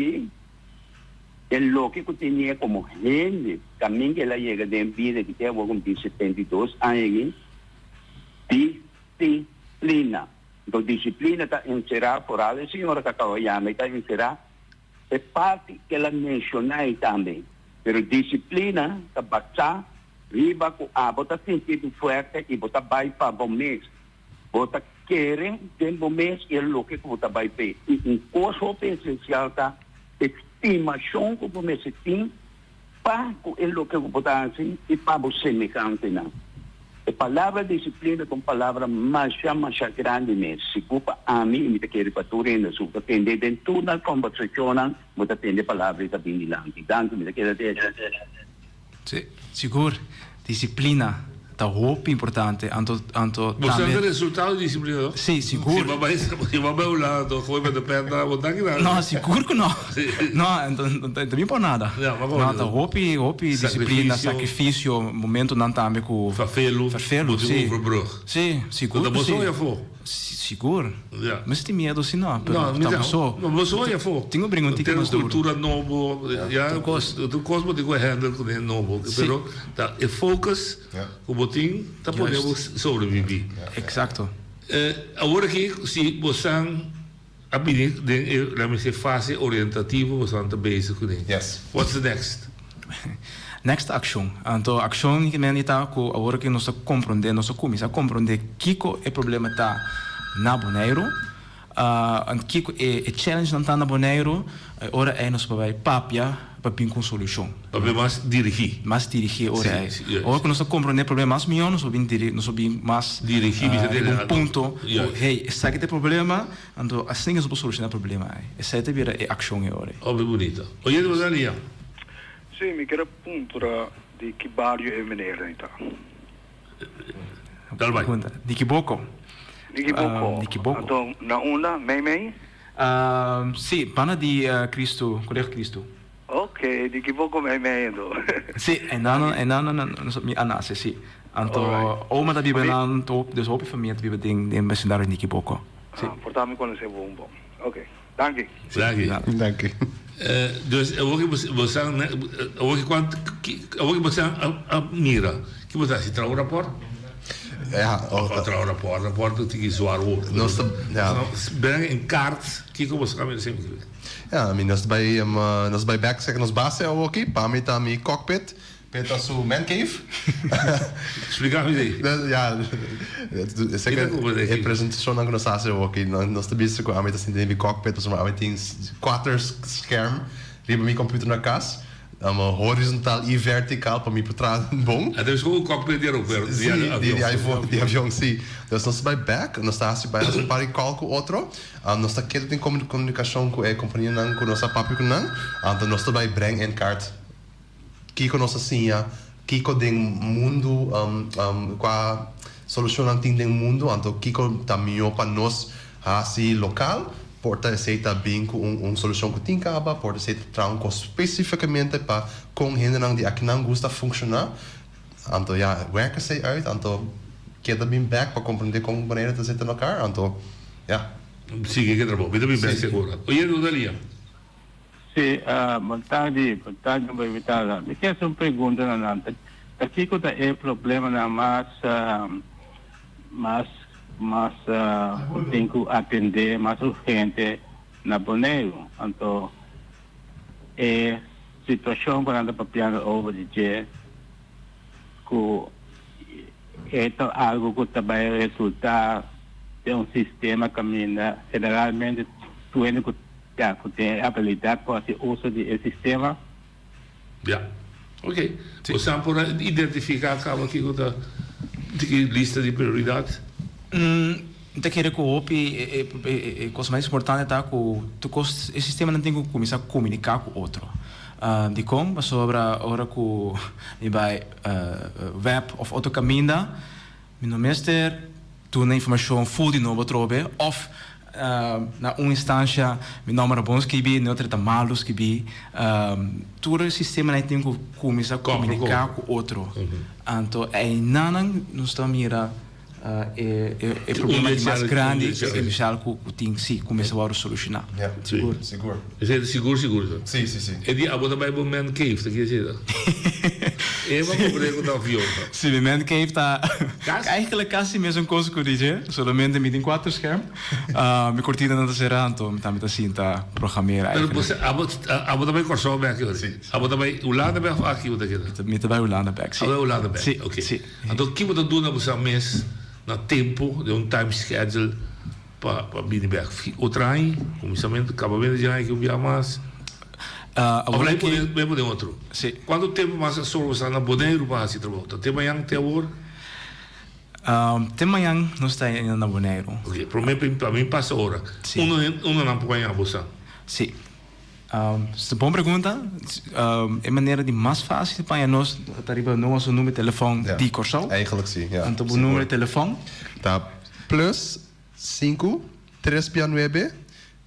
che lo que tenía como gente, también que la llega de vida que tengo con 72 años, disciplina. La disciplina está encerrada por la señora que acaba de llamar, está encerrada, es parte que la mencioné también. Pero disciplina, está basada, riba con bota sentido fuerte y bota vai para bom mês. Bota querer de bom mês e lo que bota vai para. E um curso essencial está estimação que você tem para o que você assim e para o semejante não. A palavra disciplina com palavra mais grande mesmo. Se culpa a mim, me quer para tu ainda su para atender dentro da conversação, você atender palavra da binilante. Danke, me quer dizer. Sim, seguro. Disciplina. Tá roupa importante. Você tem resultado de disciplina? Sim, seguro. Se vai ao lado, foi para perna, botar aqui nada. Não, seguro que não. Não, não tem por nada. Não, tá roupa, disciplina, sacrifício, momento não também com farfelo, sim. Sim, seguro. Você é for. Seguro. Mas tem medo assim não. Não, você é for. Tenho brinco tem uma cultura nova, já do cosmo de handle com ele novo, pero tá é focus o botim tá podemos sobreviver. Exato. Agora que se você a pedir de fase orientativa, você está bezig com ele. Yes. What's the next? Next action. Então, action que me está com agora que nós compreender, nós começamos a compreender que o problema está na Bonaire, que o challenge não está na Bonaire, ora é nós vai papia para vir com solução. Para mais dirigir. Mais dirigir, ora é. Agora que nós compreender problemas melhor, nós vamos mais dirigir, ponto. Hey, esse aqui é o problema, então assim nós vamos solucionar o problema. Essa é a action agora. Óbvio bonito. Olha, Daniel. Sì, mi chiede appunto di che barrio è venire então. Di Kiboko. Di Kiboko. Então, na onda, mei? Sì, pana di Cristo, collega Cristo. Ok, di Kiboko mei então. Sì, e non mi anase, sì. Anto, oma da vive nan top, dus hoop famiglia vive ding messendario di Kiboko. Sì. Portami conoscevo un po'. Ok, danke. Danke. Dus você mira que você se trau rapport? Ja, trau rapport tem que zoar o. Nós brengen in kaart que como você vai sempre. Ja, nós vai back zeggen ons baas é aqui, para mim tá mi cockpit. Peter su man cave. Explicami lì. Ja, presentazione anche nós aqui, nós também com a meta assim de cockpit, so maar tem 4 scherm, riba mi computer na casa. Horizontal e vertical para mim por trás bom. É dus gewoon cockpit hier ook weer. Die avião sim. Dus nós bij back, nós está assim para um par de cálculo outro. Nós está querendo ter comunicação com a companhia não com nossa papo não. Então nós está by bring in kaart. Kiko nossa senha, Kiko den mundo qua solução não tem den mundo. Então Kiko também para nós assim local. Porta aceita bem com solução que tem caba, porta aceita tranco especificamente para com gente não de aqui não gosta funcionar. Então ja, werken ze uit, então queda bem back para compreender como maneira de aceita no car, então ja. Sim, que trabalho, bem bem seguro. Oye, Rodalia. Sim, boa tarde, bem vitada. Me quer uma pergunta na nanta. Aqui que é problema na mas tem que atender mais urgente na Bonaire. Então, é situação para andar papiando over de que é algo que também resulta de sistema que generalmente tu tem habilidade para fazer uso do sistema. Ja, ok. Possiamo pure identificare aqui com a lista de prioridades. Te quero que a coisa mais importante é que o sistema não tem que começar a comunicar com o outro. De como sobre a hora que vai web of outro caminho, no meester tu na informação full de novo trobe of na uma instância mi número bons que bi, noutra tá malos que bi, todo o sistema não tem que começar a comunicar com o outro. Então é não nos está mira é problema mais grande que inicial que tem que começar a solucionar. Seguro. Seguro. Sim. E die abonda bij man cave, dat je ziet. Eva comprei com avião. Sim, o man cave tá eigenlijk quase mesmo coisa que eu disse, somente me tem 4 scherm. Me cortina não será, então também assim tá programar. Abonda bij Corso back hoor. Abonda bij Holanda back aqui o daqui. Me tá bij Holanda back. Sim. Holanda back. OK. Então que moet doen op zo'n mes na tempo de time schedule para Binnenberg. O trem, começamento, acabamento de que eu via mais. Agora mesmo de outro. Sim. Quanto tempo mais só você na Bonaire para se trabalhar? Tem manhã até agora? Tem manhã não está ainda na Bonaire. Ok. Para mim passa hora. Um não pode ganhar você. Sim. Se boa pergunta, é maneira de mais fácil para nós arriba nosso número de telefone de Corso. Eigenlijk sim, ja. Então o número de telefone tá plus 5 369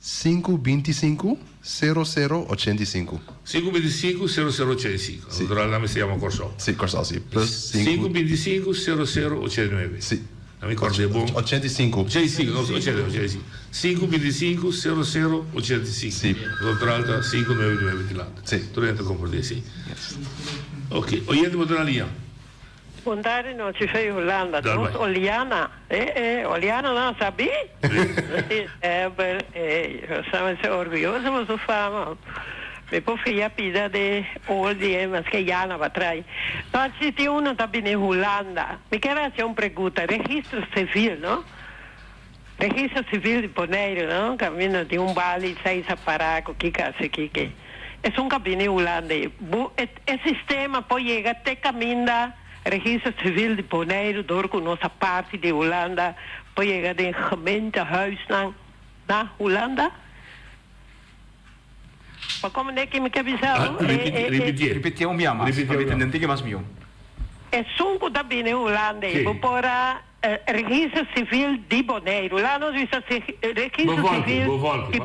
525 0085. 525 0085. Sì. Allora mi si chiama Corso. Sì, Corso, sì. Plus 525 0089. Sì. Non mi ricordo, è buono. 85. 85, no, 85. 525 0085. Sì. L'altra 599 di là. Sì. Tu rientri a comprare, sì. Ok, oyente potrà lì. Buongiorno, non ci sei Holanda, non Oliana. Oliana non sabi? Siamo orgogliosi, ma so fama. Mi può fare pida de oldi, mas che Jana va trai. Non ci ti uno da bene Holanda. Mi chiede c'è un pregunta, registro civile, no? Registro civile di Bonaire, no? Cammino di un bali, sei saparaco, chi cazzo che. È un cabine Holanda. E sistema poi llega te cammina registro civil de Bonaire door con nossa parte de Holanda poi chega de gemeentehuis na Holanda. Maar kom ik me heb zelf. Repetir um biama. Repetir não tem mais biom. É sunco da bine Holanda. Para registro civil de Bonaire. Lá nós visa registro civil de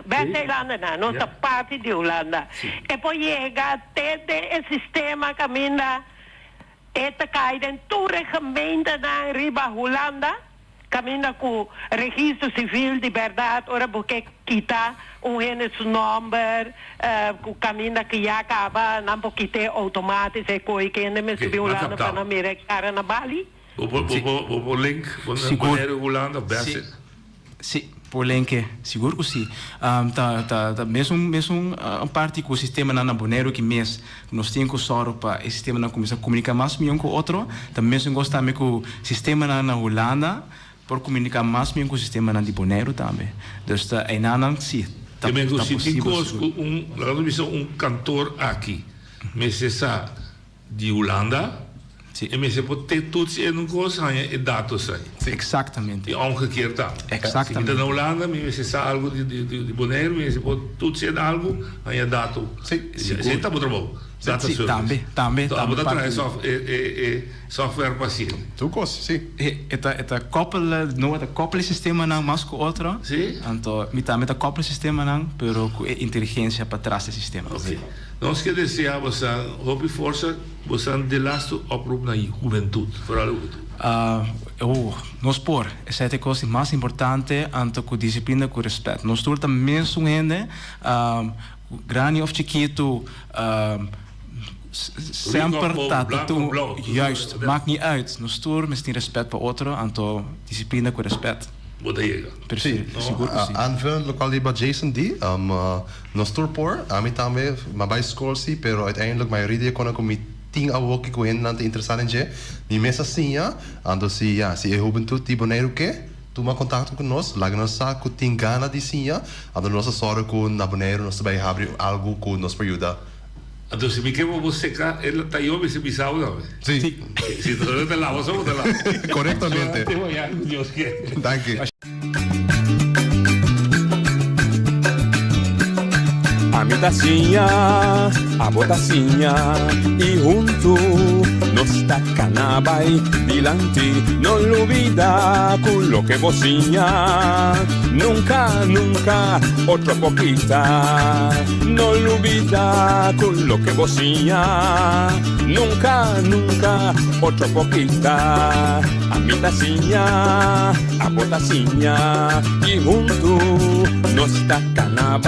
Best-Eilandena, nossa parte de Holanda. E poi chega até o sistema caminha eta caiden toere gemeente na riba Holanda. Caminha com registro civil de verdade, ora porque kita esse number, caminha que já acaba, não porque tem automático, é coisa que ainda me subiu Holanda para não me recar na Bali. O link, Bonaire Holanda, best. Sim, por lenque, seguro que sim. Mesmo parte com o sistema na Bonaire que nós temos que usar para o sistema na começar a comunicar mais com o outro, também gostamos com o sistema na Holanda por comunicar mais com o sistema na Bonaire também. Então, é nada sim. Também se tem um cantor aqui, mas essa de Holanda. E você pode ter tudo em um coisa e dados aí. Exatamente. E omgekeerd dan. Exatamente. Se na Holanda, você sabe algo de Bonaire, você pode tudo em algo e dados. Sim. Você está muito bom. Também. Software passivo. Toekomst, sim. Het koppelen sistema não mais com outro. Sim. Então, também koppelen sistema não, pero com inteligência para trás do sistema. Ok. Nós quer dizer, você hobby força, você de laatste oproep naar juventude, vooral juventude. Nós por, essa é a coisa mais importante, anto com disciplina, com respeito. Nós turta mesmo gente, grande ou chiquito, sempre juist, maakt niet uit. Nós tur, mas tem respeito para outro, anto disciplina com respeito. Precies. Aanvullend lokaal die bij Jason die, nos turpor, ami também, maar bij school zie, pero uiteindelijk mijn reden kon ik om 10 awok ik win nante interessante, mi mesa sinha, ando si si juventude di Bonaire que tu ma contato con nos, la nossa cu tingana di sinha, ando nossa sorte con na Bonaire nos vai abrir algo com nos para ajudar. Então, se me quero você cá, ele está eu, se me sabe, não? Sim. Se tu te lava, só te lava. Corretamente. Deus quer. Danke. A mi tacinha, a botacinha e junto nos tacanabay dilante, no olvida con lo que vocinha, nunca otra poquita, no olvida con lo que vocinha, nunca otra poquita, a mi tacinha, a botacinha e junto nos tacanabay.